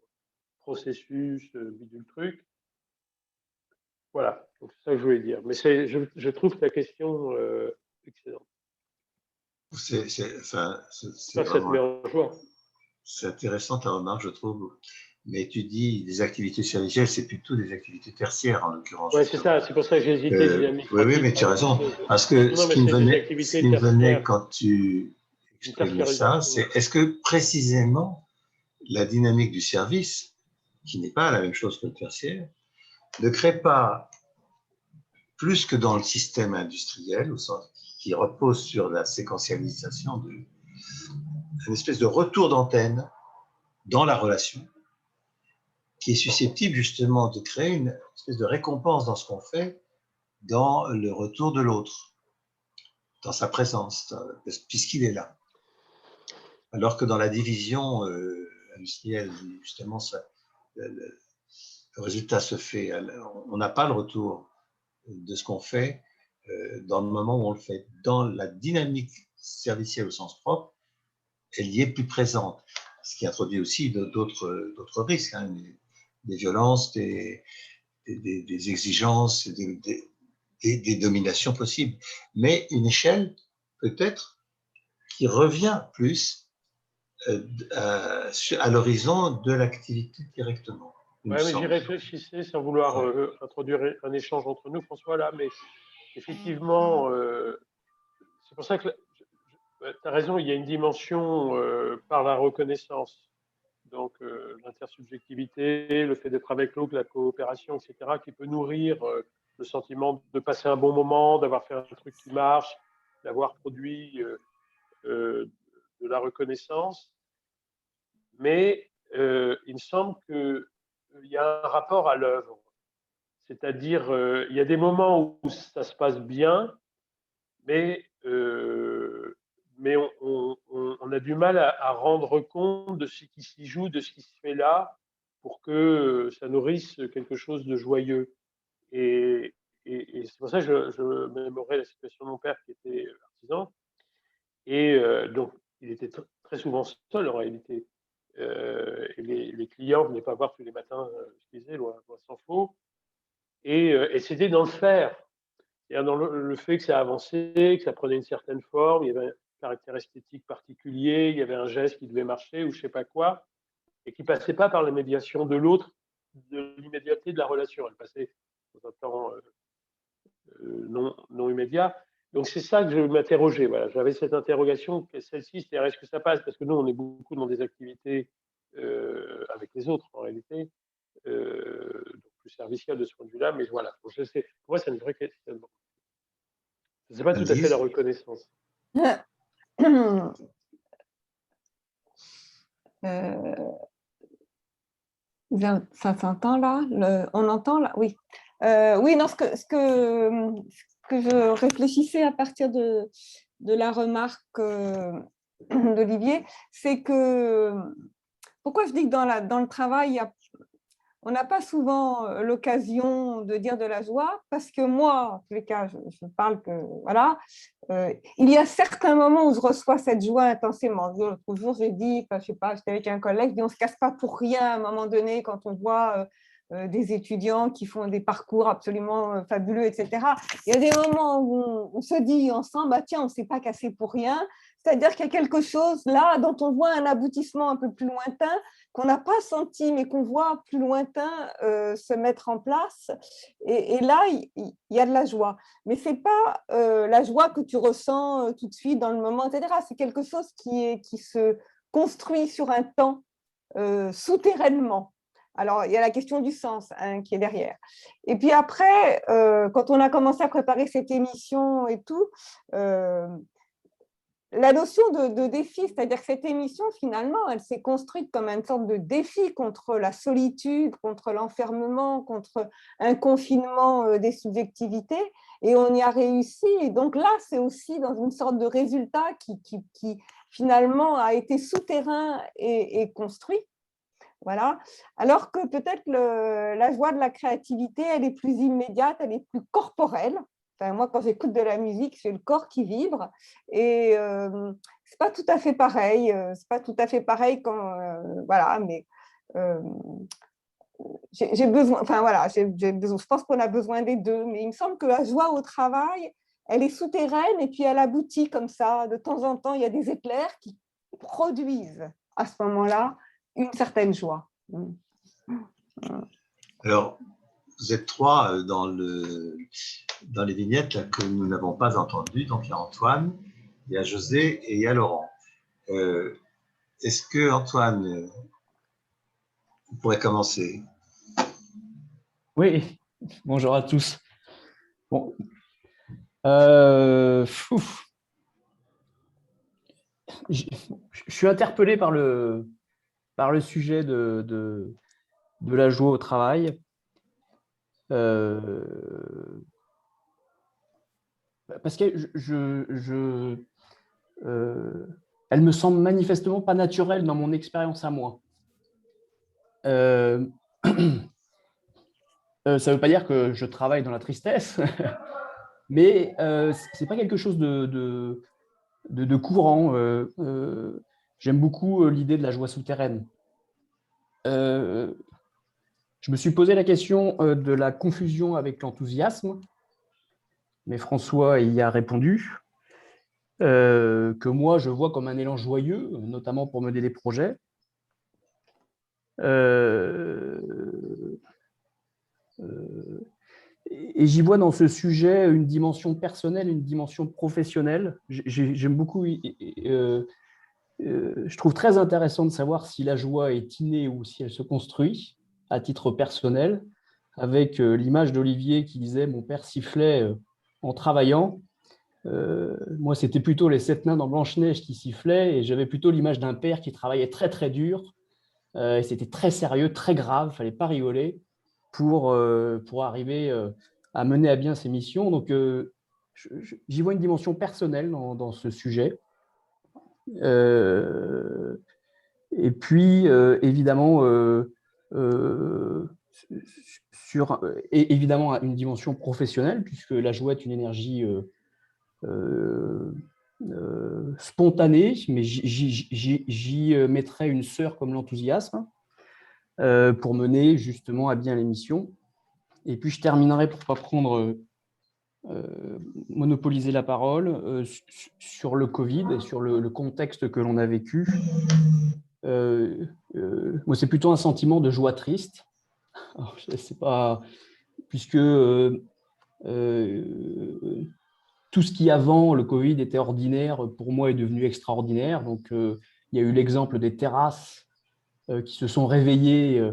processus, bidule truc. Voilà, donc c'est ça que je voulais dire. Mais je trouve ta question excellente. C'est intéressant ta remarque, je trouve. Mais tu dis des activités servicielles, c'est plutôt des activités tertiaires en l'occurrence. Oui, c'est ça, c'est pour ça que j'ai hésité. Oui, mais tu as raison. Parce que ce qui me venait quand tu exprimais ça, c'est est-ce que précisément la dynamique du service, qui n'est pas la même chose que le tertiaire, ne crée pas, plus que dans le système industriel, au sens qui repose sur la séquentialisation, une espèce de retour d'antenne dans la relation, qui est susceptible justement de créer une espèce de récompense dans ce qu'on fait, dans le retour de l'autre, dans sa présence, puisqu'il est là. Alors que dans la division industrielle, justement, le résultat se fait, on n'a pas le retour de ce qu'on fait dans le moment où on le fait. Dans la dynamique servicielle au sens propre, elle y est plus présente, ce qui introduit aussi d'autres risques, hein, des violences, des exigences, des dominations possibles, mais une échelle peut-être qui revient plus à l'horizon de l'activité directement. Oui, mais j'y réfléchissais sans vouloir introduire un échange entre nous, François, là, mais effectivement, c'est pour ça que tu as raison, il y a une dimension par la reconnaissance, donc l'intersubjectivité, le fait d'être avec l'autre, la coopération, etc., qui peut nourrir le sentiment de passer un bon moment, d'avoir fait un truc qui marche, d'avoir produit de la reconnaissance. Mais il me semble qu'il y a un rapport à l'œuvre. C'est-à-dire, il y a des moments où ça se passe bien, mais on a du mal à rendre compte de ce qui s'y joue, de ce qui se fait là, pour que ça nourrisse quelque chose de joyeux. Et c'est pour ça que je mémorais la situation de mon père qui était artisan. Et donc, il était très souvent seul en réalité. Et les clients ne venaient pas voir tous les matins ce qu'il faisait, loin s'en faut. Et c'était dans le faire. C'est-à-dire dans le fait que ça avançait, que ça prenait une certaine forme, il y avait un caractère esthétique particulier, il y avait un geste qui devait marcher ou je ne sais pas quoi, et qui ne passait pas par la médiation de l'autre, de l'immédiateté de la relation. Elle passait dans un temps non immédiat. Donc c'est ça que je m'interrogeais. Voilà. J'avais cette interrogation, celle-ci, c'est-à-dire est-ce que ça passe? Parce que nous, on est beaucoup dans des activités avec les autres en réalité, donc plus servicielles de ce point de vue-là, mais voilà. Donc, je sais, pour moi, c'est une vraie question. Ce n'est pas tout à fait la reconnaissance. Ça s'entend là? On entend là? Oui. Oui, non, ce que je réfléchissais à partir de la remarque d'Olivier, c'est que pourquoi je dis que dans le travail, on n'a pas souvent l'occasion de dire de la joie, parce que moi, en tous les cas, je parle que, voilà, il y a certains moments où je reçois cette joie intensément. L'autre jour, j'ai dit, enfin, je sais pas, j'étais avec un collègue, on ne se casse pas pour rien à un moment donné quand on voit des étudiants qui font des parcours absolument fabuleux, etc. Il y a des moments où on se dit ensemble, bah, tiens, on ne s'est pas cassé pour rien. C'est-à-dire qu'il y a quelque chose là dont on voit un aboutissement un peu plus lointain, qu'on n'a pas senti, mais qu'on voit plus lointain se mettre en place. Et là, il y a de la joie. Mais ce n'est pas la joie que tu ressens tout de suite dans le moment, etc. C'est quelque chose qui se construit sur un temps, souterrainement. Alors, il y a la question du sens qui est derrière. Et puis après, quand on a commencé à préparer cette émission et tout, la notion de défi, c'est-à-dire que cette émission, finalement, elle s'est construite comme une sorte de défi contre la solitude, contre l'enfermement, contre un confinement des subjectivités, et on y a réussi. Et donc là, c'est aussi dans une sorte de résultat qui finalement a été souterrain et construit. Voilà. Alors que peut-être la joie de la créativité, elle est plus immédiate, elle est plus corporelle. Enfin, moi, quand j'écoute de la musique, c'est le corps qui vibre. Et c'est pas tout à fait pareil. C'est pas tout à fait pareil quand, voilà, mais j'ai besoin. Enfin voilà, j'ai besoin. Je pense qu'on a besoin des deux. Mais il me semble que la joie au travail, elle est souterraine et puis elle aboutit comme ça. De temps en temps, il y a des éclairs qui produisent à ce moment-là une certaine joie. Alors, vous êtes trois dans les vignettes là, que nous n'avons pas entendues. Donc, il y a Antoine, il y a José et il y a Laurent. Est-ce que, Antoine, vous pourrez commencer? Oui, bonjour à tous. Bon. Je suis interpellé par le sujet de la joie au travail. Parce que elle me semble manifestement pas naturelle dans mon expérience à moi. Ça ne veut pas dire que je travaille dans la tristesse, mais c'est pas quelque chose de courant. J'aime beaucoup l'idée de la joie souterraine. Je me suis posé la question de la confusion avec l'enthousiasme, mais François y a répondu, que moi je vois comme un élan joyeux, notamment pour mener des projets. Et j'y vois dans ce sujet une dimension personnelle, une dimension professionnelle. J'aime beaucoup, je trouve très intéressant de savoir si la joie est innée ou si elle se construit à titre personnel, avec l'image d'Olivier qui disait « mon père sifflait en travaillant ». Moi, c'était plutôt les 7 nains dans Blanche-Neige qui sifflaient et j'avais plutôt l'image d'un père qui travaillait très, très dur. Et c'était très sérieux, très grave, il ne fallait pas rigoler pour arriver à mener à bien ses missions. Donc, j'y vois une dimension personnelle dans ce sujet. Et puis, évidemment, évidemment, une dimension professionnelle, puisque la joie est une énergie spontanée, mais j'y mettrais une sœur comme l'enthousiasme pour mener justement à bien les missions. Et puis, je terminerai pour ne pas monopoliser la parole sur le Covid et sur le contexte que l'on a vécu. Moi, c'est plutôt un sentiment de joie triste. Alors, je sais pas, puisque tout ce qui avant le Covid était ordinaire, pour moi, est devenu extraordinaire. Donc, il y a eu l'exemple des terrasses qui se sont réveillées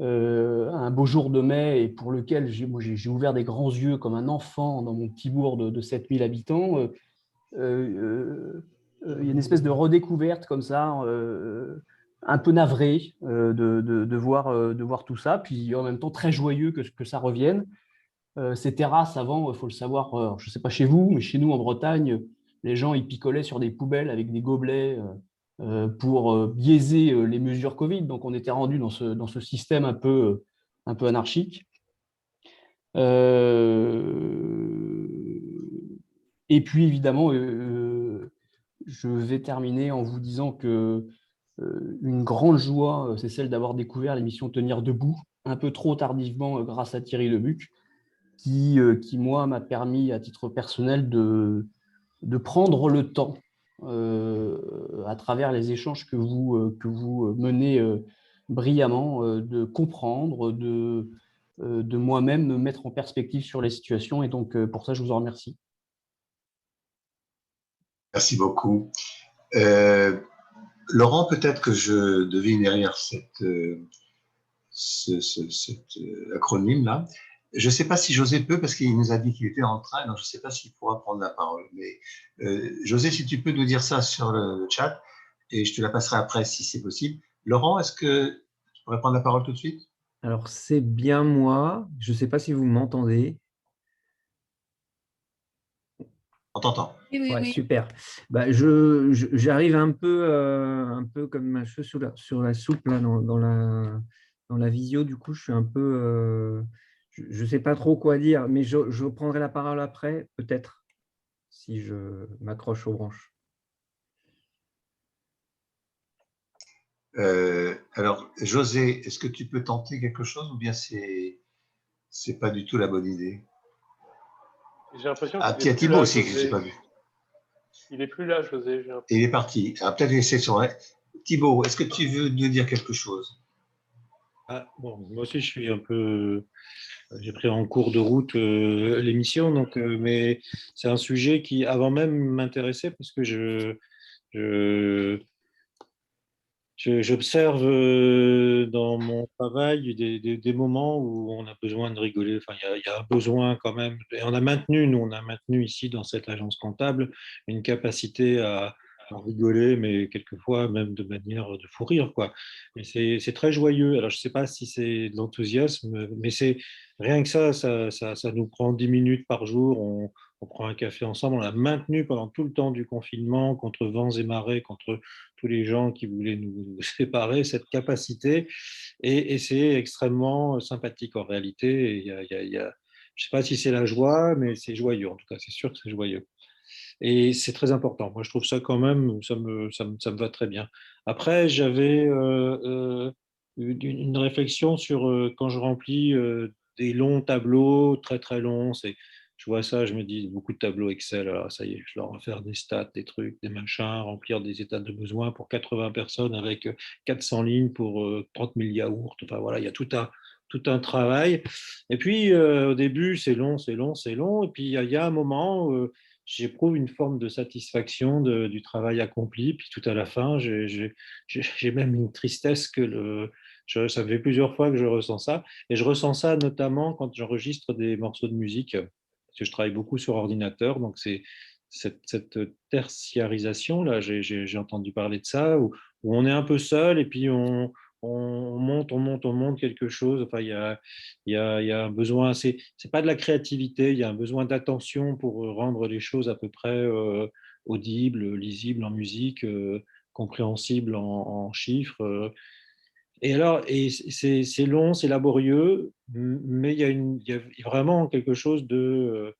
un beau jour de mai et pour lequel j'ai ouvert des grands yeux comme un enfant dans mon petit bourg de 7000 habitants. Il y a une espèce de redécouverte comme ça, un peu navré de voir tout ça, puis en même temps très joyeux que ça revienne. Ces terrasses, avant, il faut le savoir, je ne sais pas chez vous, mais chez nous en Bretagne, les gens ils picolaient sur des poubelles avec des gobelets pour biaiser les mesures Covid. Donc, on était rendu dans ce système un peu un peu anarchique. Et puis, évidemment, je vais terminer en vous disant que une grande joie, c'est celle d'avoir découvert l'émission Tenir debout, un peu trop tardivement grâce à Thierry Lebuc, qui moi, m'a permis, à titre personnel, de prendre le temps, à travers les échanges que vous menez brillamment, de comprendre, de moi-même me mettre en perspective sur les situations. Et donc, pour ça, je vous en remercie. Merci beaucoup. Laurent, peut-être que je devine derrière cet acronyme-là. Je ne sais pas si José peut, parce qu'il nous a dit qu'il était en train, donc je ne sais pas s'il pourra prendre la parole. Mais José, si tu peux nous dire ça sur le chat, et je te la passerai après si c'est possible. Laurent, est-ce que tu pourrais prendre la parole tout de suite? Alors, c'est bien moi. Je ne sais pas si vous m'entendez. On t'entend. Oui, oui, Ouais, oui. super. Bah, j'arrive un peu comme un cheveu sur la soupe là, dans la visio. Du coup, je suis un peu… je ne sais pas trop quoi dire, mais je prendrai la parole après, peut-être, si je m'accroche aux branches. Alors, José, est-ce que tu peux tenter quelque chose ou bien c'est pas du tout la bonne idée? J'ai l'impression Ah, qu'il est il y a plus Thibaut là, aussi que je José. n'ai pas vu. Il est plus là, José. Et il est parti. Ah, peut-être une exception. Ouais. Thibaut, est-ce que tu veux nous dire quelque chose? Bon, moi aussi, je suis un peu. J'ai pris en cours de route l'émission, donc, mais c'est un sujet qui, avant même, m'intéressait parce que j'observe dans mon travail des moments où on a besoin de rigoler. Enfin, il y a un besoin quand même. Et nous, on a maintenu ici dans cette agence comptable une capacité à rigoler, mais quelquefois même de manière de fou rire, quoi. Et c'est très joyeux. Alors, je ne sais pas si c'est de l'enthousiasme, mais c'est rien que ça nous prend 10 minutes par jour. On prend un café ensemble. On l'a maintenu pendant tout le temps du confinement, contre vents et marées, contre tous les gens qui voulaient nous séparer, cette capacité. Et c'est extrêmement sympathique en réalité. Je ne sais pas si c'est la joie, mais c'est joyeux. En tout cas, c'est sûr que c'est joyeux. Et c'est très important. Moi, je trouve ça quand même, ça me va très bien. Après, j'avais une réflexion sur quand je remplis des longs tableaux, très très longs. Je vois ça, je me dis beaucoup de tableaux Excel. Alors, ça y est, je leur vais faire des stats, des trucs, des machins, remplir des états de besoin pour 80 personnes avec 400 lignes pour 30 000 yaourts. Enfin voilà, il y a tout un travail. Et puis, au début, c'est long, c'est long, c'est long. Et puis, il y a un moment où j'éprouve une forme de satisfaction du travail accompli. Puis tout à la fin, j'ai même une tristesse ça fait plusieurs fois que je ressens ça. Et je ressens ça notamment quand j'enregistre des morceaux de musique, parce que je travaille beaucoup sur ordinateur. Donc, c'est cette tertiarisation, là, j'ai entendu parler de ça, où on est un peu seul et puis on monte quelque chose. Enfin, il y a un besoin, c'est pas de la créativité, il y a un besoin d'attention pour rendre les choses à peu près audibles, lisibles en musique, compréhensibles en chiffres. Et alors, c'est long, c'est laborieux, mais il y a vraiment quelque chose de,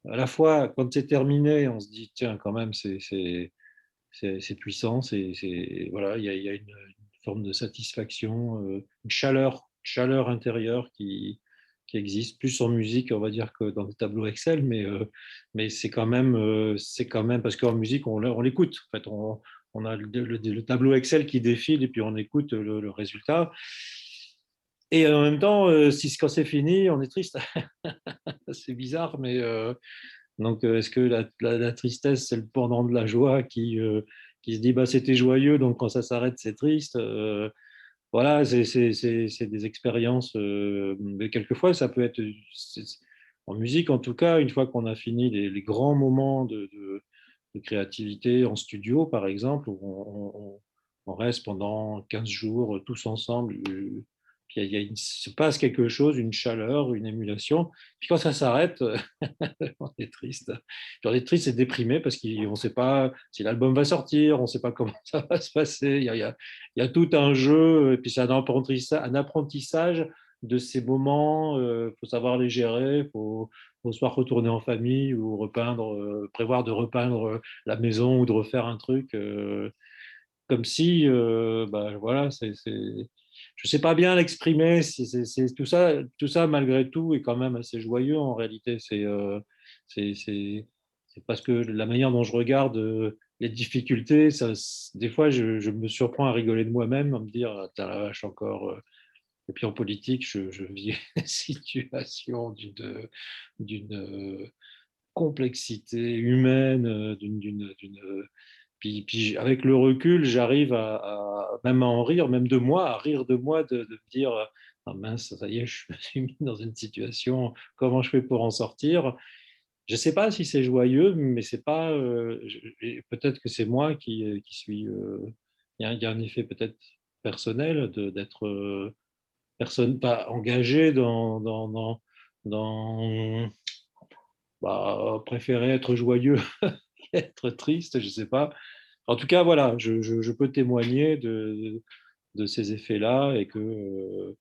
à la fois, quand c'est terminé, on se dit, tiens, quand même, c'est puissant, voilà, il y a une forme de satisfaction, une chaleur intérieure qui existe, plus en musique, on va dire, que dans les tableaux Excel, mais c'est quand même, parce qu'en musique, on l'écoute. En fait, on a le tableau Excel qui défile et puis on écoute le résultat. Et en même temps, quand c'est fini, on est triste. C'est bizarre, mais donc, est-ce que la tristesse, c'est le pendant de la joie qui se dit bah, c'était joyeux, donc quand ça s'arrête, c'est triste. Voilà, c'est des expériences. Mais quelquefois, ça peut être, en musique en tout cas, une fois qu'on a fini les grands moments de créativité en studio, par exemple, où on reste pendant 15 jours tous ensemble. Puis il se passe quelque chose, une chaleur, une émulation. Puis quand ça s'arrête, on est triste. On est triste et déprimé parce qu'on ne sait pas si l'album va sortir, on ne sait pas comment ça va se passer. Il y a tout un jeu, et puis c'est un apprentissage de ces moments. Faut savoir les gérer, faut soit retourner en famille ou repeindre, prévoir de repeindre la maison ou de refaire un truc comme si, bah, voilà, je sais pas bien l'exprimer. Tout ça, malgré tout, est quand même assez joyeux en réalité. C'est parce que la manière dont je regarde les difficultés, des fois, je me surprends à rigoler de moi-même, à me dire, ah, t'as la vache encore. Et puis en politique, je vis une situation d'une complexité humaine, puis avec le recul, j'arrive même à en rire, même de moi, à rire de moi, de me dire, ah mince, ça y est, je me suis mis dans une situation, comment je fais pour en sortir? Je ne sais pas si c'est joyeux, mais c'est pas. Peut-être que c'est moi qui suis. Il y a un effet peut-être personnel d'être personne pas engagée dans préférer être joyeux qu'être triste, je ne sais pas. En tout cas, voilà, je peux témoigner de ces effets-là et que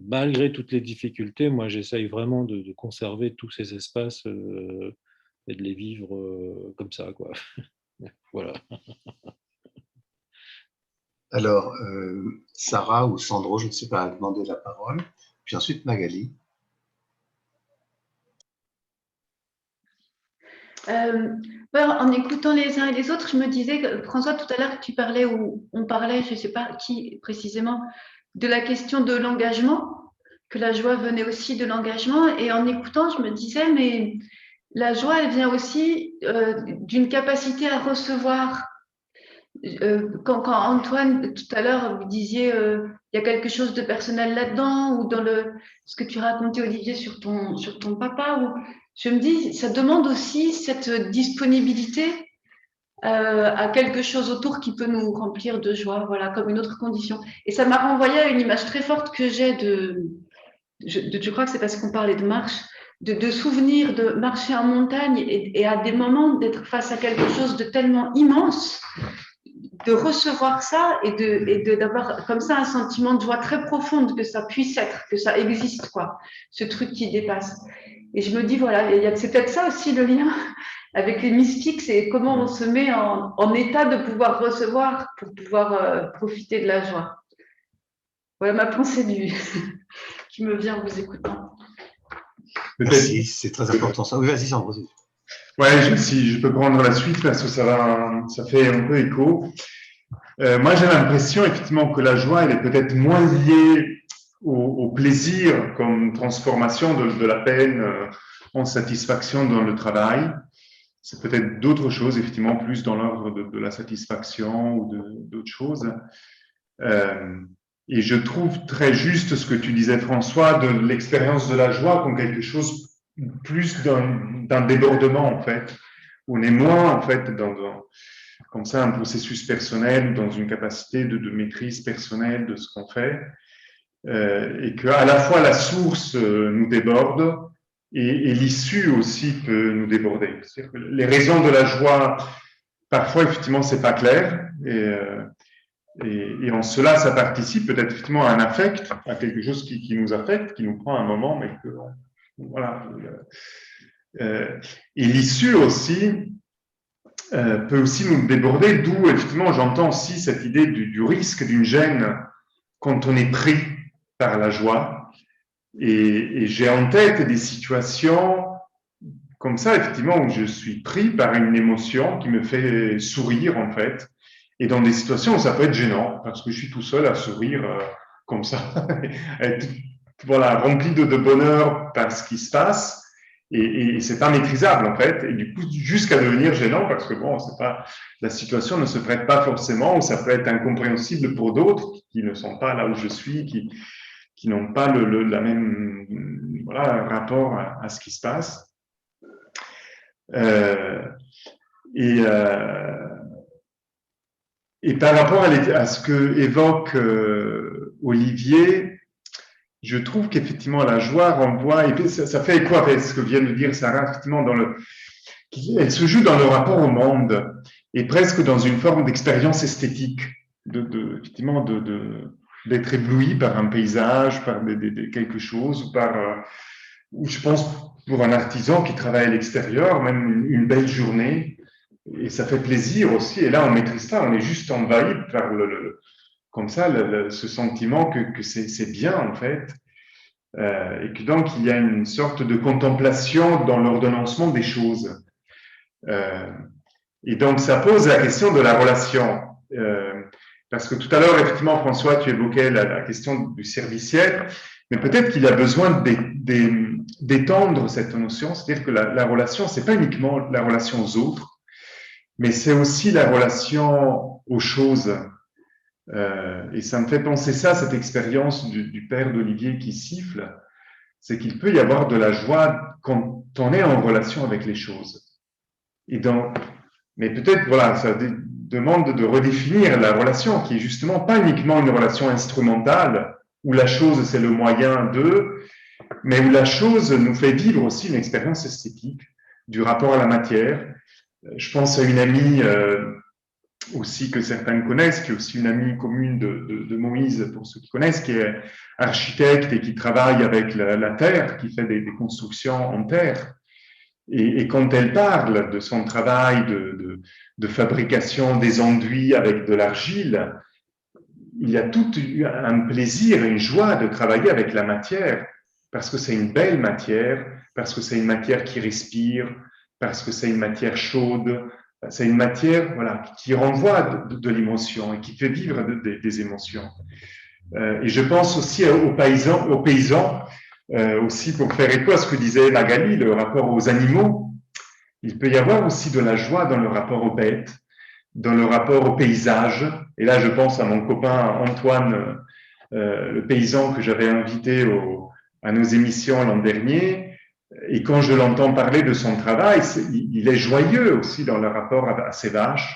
malgré toutes les difficultés, moi, j'essaye vraiment de conserver tous ces espaces et de les vivre comme ça, quoi. Voilà. Alors, Sarah ou Sandro, je ne sais pas, a demandé la parole. Puis ensuite, Magali. En écoutant les uns et les autres, je me disais, François, tout à l'heure, tu parlais, ou on parlait, je ne sais pas qui précisément, de la question de l'engagement, que la joie venait aussi de l'engagement. Et en écoutant, je me disais, mais la joie, elle vient aussi d'une capacité à recevoir. Quand Antoine, tout à l'heure, vous disiez, il y a quelque chose de personnel là-dedans, ou dans ce que tu racontais, Olivier, sur ton papa, je me dis, ça demande aussi cette disponibilité à quelque chose autour qui peut nous remplir de joie, voilà, comme une autre condition. Et ça m'a renvoyé à une image très forte que j'ai je crois que c'est parce qu'on parlait de marche, de souvenirs de marcher en montagne et à des moments d'être face à quelque chose de tellement immense, de recevoir ça et d'avoir comme ça un sentiment de joie très profonde que ça puisse être, que ça existe, quoi, ce truc qui dépasse. Et je me dis, voilà, c'est peut-être ça aussi le lien avec les mystiques, c'est comment on se met en état de pouvoir recevoir pour pouvoir profiter de la joie. Voilà ma pensée qui me vient en vous écoutant. Merci, c'est très important ça. Oui, vas-y, Sandro. Ouais, si je peux prendre la suite parce que ça fait un peu écho. Moi, j'ai l'impression effectivement que la joie, elle est peut-être moins liée au plaisir comme transformation de la peine en satisfaction dans le travail. C'est peut-être d'autres choses, effectivement, plus dans l'ordre de la satisfaction ou d'autres choses. Et je trouve très juste ce que tu disais, François, de l'expérience de la joie comme quelque chose plus d'un débordement, en fait. On est moins, en fait, comme ça, un processus personnel, dans une capacité de maîtrise personnelle de ce qu'on fait, et qu'à la fois la source nous déborde et l'issue aussi peut nous déborder. C'est-à-dire que les raisons de la joie, parfois, effectivement, c'est pas clair, et en cela, ça participe peut-être effectivement à un affect, à quelque chose qui nous affecte, qui nous prend un moment, mais que, voilà. Et l'issue aussi peut aussi nous déborder, d'où effectivement j'entends aussi cette idée du risque d'une gêne quand on est pris par la joie. Et j'ai en tête des situations comme ça, effectivement, où je suis pris par une émotion qui me fait sourire, en fait. Et dans des situations où ça peut être gênant, parce que je suis tout seul à sourire comme ça, être, voilà, rempli de bonheur par ce qui se passe. Et c'est pas maîtrisable, en fait. Et du coup, jusqu'à devenir gênant, parce que bon, c'est pas, la situation ne se prête pas forcément, ou ça peut être incompréhensible pour d'autres qui ne sont pas là où je suis, qui n'ont pas la même, voilà, rapport à ce qui se passe. Et par rapport à ce que évoque Olivier, je trouve qu'effectivement la joie renvoie, et ça fait écho avec ce que vient de dire Sarah, effectivement, elle se joue dans le rapport au monde et presque dans une forme d'expérience esthétique, effectivement d'être ébloui par un paysage, par quelque chose, ou je pense pour un artisan qui travaille à l'extérieur, même une belle journée, et ça fait plaisir aussi. Et là, on ne maîtrise pas, on est juste envahi par comme ça, ce sentiment que c'est bien en fait, et que donc il y a une sorte de contemplation dans l'ordonnancement des choses. Et donc ça pose la question de la relation. Parce que tout à l'heure, effectivement, François, tu évoquais la question du serviciel, mais peut-être qu'il y a besoin d'étendre cette notion, c'est-à-dire que la relation, c'est pas uniquement la relation aux autres, mais c'est aussi la relation aux choses. Et ça me fait penser ça, cette expérience du père d'Olivier qui siffle, c'est qu'il peut y avoir de la joie quand on est en relation avec les choses. Et donc, mais peut-être, voilà, ça demande de redéfinir la relation, qui est justement pas uniquement une relation instrumentale, où la chose c'est le moyen de, mais où la chose nous fait vivre aussi une expérience esthétique du rapport à la matière. Je pense à une amie aussi que certains connaissent, qui est aussi une amie commune de Moïse, pour ceux qui connaissent, qui est architecte et qui travaille avec la terre, qui fait des constructions en terre. Et quand elle parle de son travail de fabrication des enduits avec de l'argile, il y a tout un plaisir, une joie de travailler avec la matière, parce que c'est une belle matière, parce que c'est une matière qui respire, parce que c'est une matière chaude, c'est une matière, voilà, qui renvoie de l'émotion et qui fait vivre des émotions. Et je pense aussi aux paysans, aussi pour faire écho à ce que disait Magali, le rapport aux animaux. Il peut y avoir aussi de la joie dans le rapport aux bêtes, dans le rapport au paysage. Et là, je pense à mon copain Antoine, le paysan que j'avais invité à nos émissions l'an dernier. Et quand je l'entends parler de son travail, il est joyeux aussi dans le rapport à ses vaches,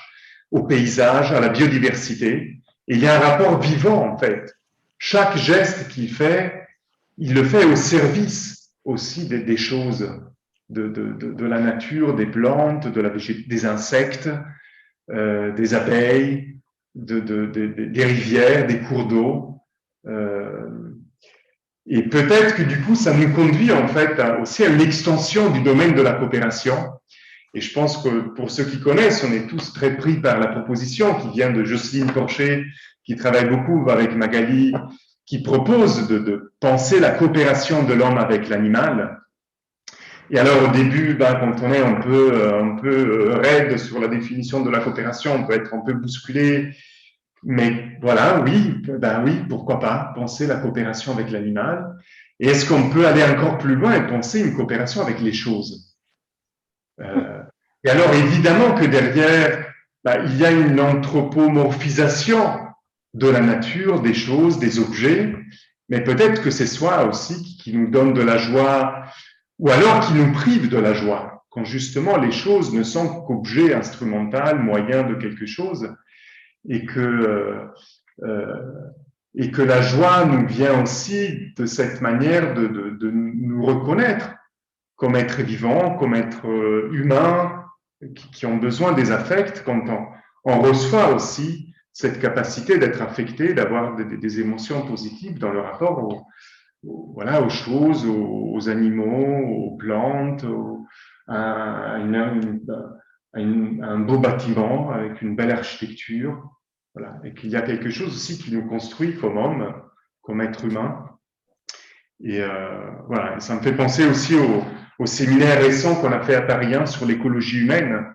au paysage, à la biodiversité. Et il y a un rapport vivant, en fait. Chaque geste qu'il fait, il le fait au service aussi des choses, de la nature, des plantes, des insectes, des abeilles, des rivières, des cours d'eau. Et peut-être que du coup, ça nous conduit en fait aussi à une extension du domaine de la coopération. Et je pense que pour ceux qui connaissent, on est tous très pris par la proposition qui vient de Jocelyne Porcher, qui travaille beaucoup avec Magali, qui propose de penser la coopération de l'homme avec l'animal. Et alors au début, quand on est un peu raide sur la définition de la coopération, on peut être un peu bousculé. Mais voilà, oui, pourquoi pas penser la coopération avec l'animal. Et est-ce qu'on peut aller encore plus loin et penser une coopération avec les choses? Et alors évidemment que derrière, il y a une anthropomorphisation de la nature, des choses, des objets, mais peut-être que c'est soi aussi qui nous donne de la joie, ou alors qui nous prive de la joie, quand justement les choses ne sont qu'objets instrumentaux, moyens de quelque chose, et que la joie nous vient aussi de cette manière de nous reconnaître comme être vivant, comme être humain, qui ont besoin des affects, quand on reçoit aussi cette capacité d'être affecté, d'avoir des émotions positives dans le rapport aux choses, aux animaux, aux plantes, à un beau bâtiment avec une belle architecture. Voilà. Et qu'il y a quelque chose aussi qui nous construit comme homme, comme être humain. Et voilà, et ça me fait penser aussi au séminaire récent qu'on a fait à Paris 1 sur l'écologie humaine,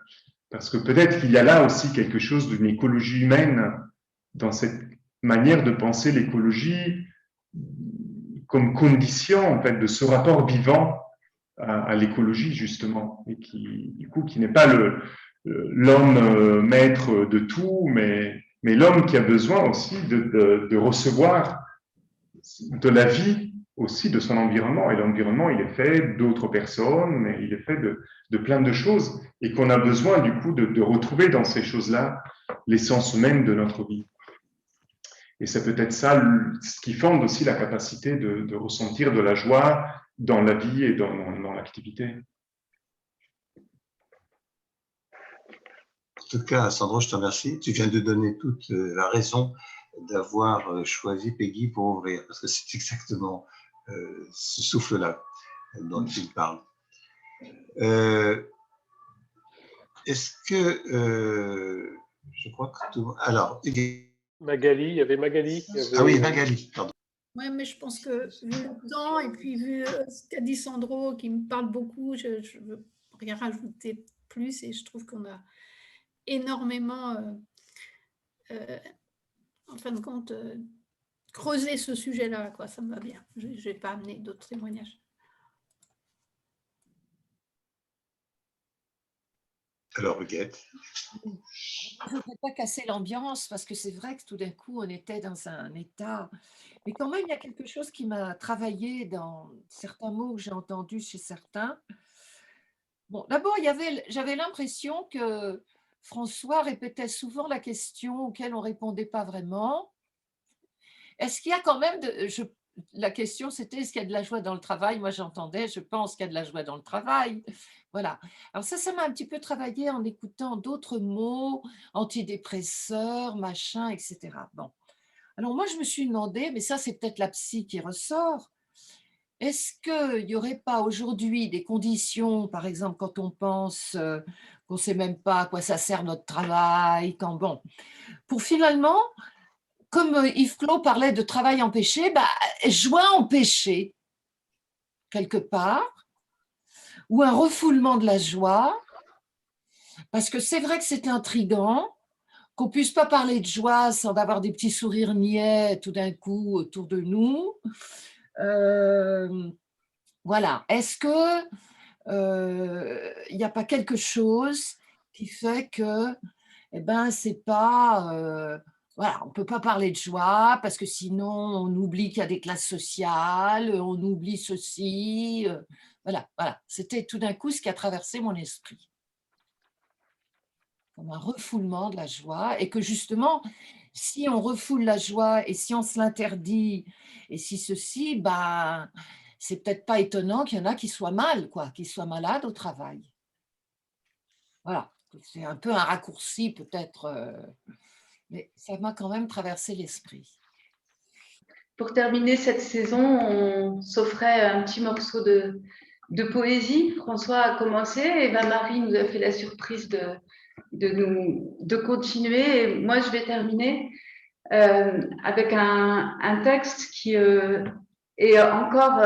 parce que peut-être qu'il y a là aussi quelque chose d'une écologie humaine dans cette manière de penser l'écologie comme condition en fait de ce rapport vivant à l'écologie justement, et qui du coup qui n'est pas l'homme maître de tout, mais l'homme qui a besoin aussi de recevoir de la vie aussi de son environnement. Et l'environnement, il est fait d'autres personnes, mais il est fait de plein de choses, et qu'on a besoin du coup de retrouver dans ces choses-là l'essence même de notre vie. Et c'est peut-être ça ce qui fonde aussi la capacité de ressentir de la joie dans la vie et dans l'activité. En tout cas, Sandro, je te remercie. Tu viens de donner toute la raison d'avoir choisi Peggy pour ouvrir, parce que c'est exactement ce souffle-là dont il parle. Est-ce que je crois que tout... Alors, Magali, il y avait Magali. Ah oui, Magali, pardon. Oui, mais je pense que vu le temps et puis vu ce qu'a dit Sandro, qui me parle beaucoup, je ne veux rien rajouter plus et je trouve qu'on a énormément, en fin de compte, creusé ce sujet-là, quoi. Ça me va bien. Je ne vais pas amener d'autres témoignages. Alors, Huguette. Je ne voudrais pas casser l'ambiance parce que c'est vrai que tout d'un coup, on était dans un état. Mais quand même, il y a quelque chose qui m'a travaillé dans certains mots que j'ai entendus chez certains. Bon, d'abord, j'avais l'impression que François répétait souvent la question auquel on ne répondait pas vraiment. Est-ce qu'il y a quand même la question, c'était est-ce qu'il y a de la joie dans le travail? Moi, j'entendais, je pense qu'il y a de la joie dans le travail. Voilà. Alors ça m'a un petit peu travaillé en écoutant d'autres mots, antidépresseurs, machin, etc. Bon. Alors moi, je me suis demandé, mais ça, c'est peut-être la psy qui ressort, est-ce qu'il n'y aurait pas aujourd'hui des conditions, par exemple, quand on pense qu'on ne sait même pas à quoi ça sert notre travail, pour finalement, comme Yves Clos parlait de travail empêché, joie empêchée, quelque part, ou un refoulement de la joie, parce que c'est vrai que c'est intriguant, qu'on ne puisse pas parler de joie sans avoir des petits sourires niais tout d'un coup autour de nous. Voilà. Est-ce que il n'y a pas quelque chose qui fait que c'est pas... voilà, on ne peut pas parler de joie parce que sinon on oublie qu'il y a des classes sociales, on oublie ceci. Voilà. C'était tout d'un coup ce qui a traversé mon esprit. Comme un refoulement de la joie et que justement, si on refoule la joie et si on se l'interdit et si ceci, c'est peut-être pas étonnant qu'il y en a qui soient mal, qui soient malades au travail. Voilà, c'est un peu un raccourci peut-être, mais ça m'a quand même traversé l'esprit. Pour terminer cette saison, on s'offrait un petit morceau de poésie. François a commencé et Marie nous a fait la surprise de continuer. Et moi, je vais terminer avec un texte qui est encore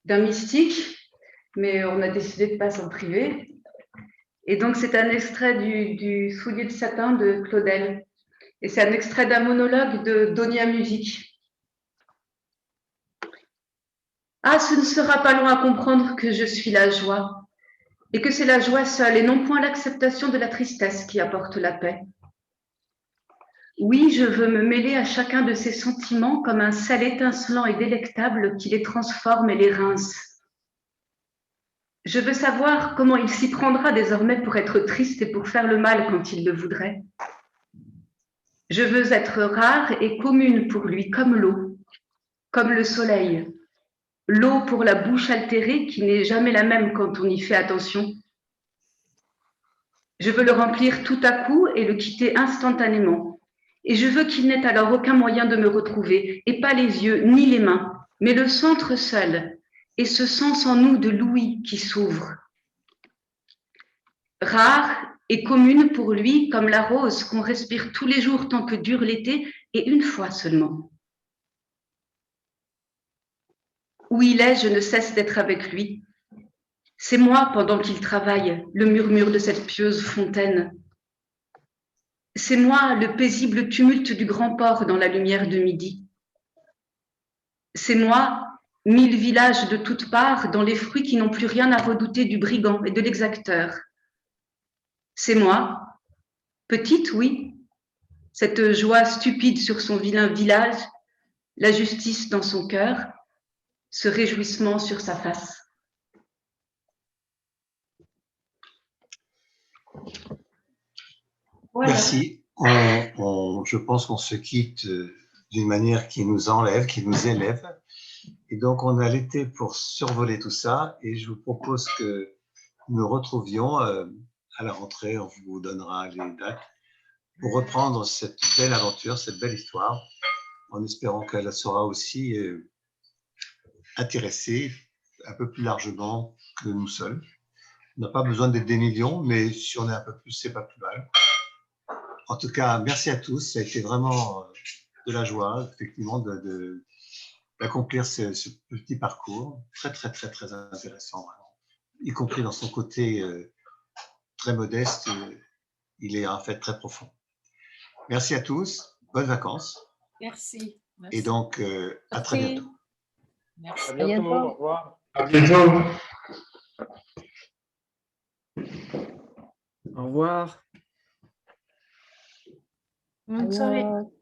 d'un mystique, mais on a décidé de ne pas s'en priver. Et donc, c'est un extrait du Soulier de satin de Claudel. Et c'est un extrait d'un monologue de Donia Musique. Ah, ce ne sera pas long à comprendre que je suis la joie, et que c'est la joie seule, et non point l'acceptation de la tristesse qui apporte la paix. Oui, je veux me mêler à chacun de ces sentiments comme un sel étincelant et délectable qui les transforme et les rince. Je veux savoir comment il s'y prendra désormais pour être triste et pour faire le mal quand il le voudrait. Je veux être rare et commune pour lui, comme l'eau, comme le soleil. L'eau pour la bouche altérée qui n'est jamais la même quand on y fait attention. Je veux le remplir tout à coup et le quitter instantanément. Et je veux qu'il n'ait alors aucun moyen de me retrouver, et pas les yeux ni les mains, mais le centre seul, et ce sens en nous de l'ouïe qui s'ouvre. Rare et commune pour lui comme la rose qu'on respire tous les jours tant que dure l'été, et une fois seulement. Où il est, je ne cesse d'être avec lui. C'est moi, pendant qu'il travaille, le murmure de cette pieuse fontaine. C'est moi, le paisible tumulte du grand port dans la lumière de midi. C'est moi, 1000 villages de toutes parts, dans les fruits qui n'ont plus rien à redouter du brigand et de l'exacteur. C'est moi, petite, oui, cette joie stupide sur son vilain village, la justice dans son cœur, ce réjouissement sur sa face. Voilà. Merci. Je pense qu'on se quitte d'une manière qui nous enlève, qui nous élève. Et donc, on a l'été pour survoler tout ça. Et je vous propose que nous retrouvions à la rentrée, on vous donnera les dates, pour reprendre cette belle aventure, cette belle histoire, en espérant qu'elle sera aussi intéressée un peu plus largement que nous seuls. On n'a pas besoin d'être des millions, mais si on est un peu plus, c'est pas plus mal. En tout cas, merci à tous. Ça a été vraiment de la joie, effectivement, d'accomplir ce petit parcours. Très, très, très, très intéressant, vraiment. Y compris dans son côté très modeste, il est en fait très profond. Merci à tous. Bonnes vacances. Merci. Et donc, à très bientôt. Merci. À bientôt. Au revoir. À bientôt. Au revoir. Bonne soirée. Adiós.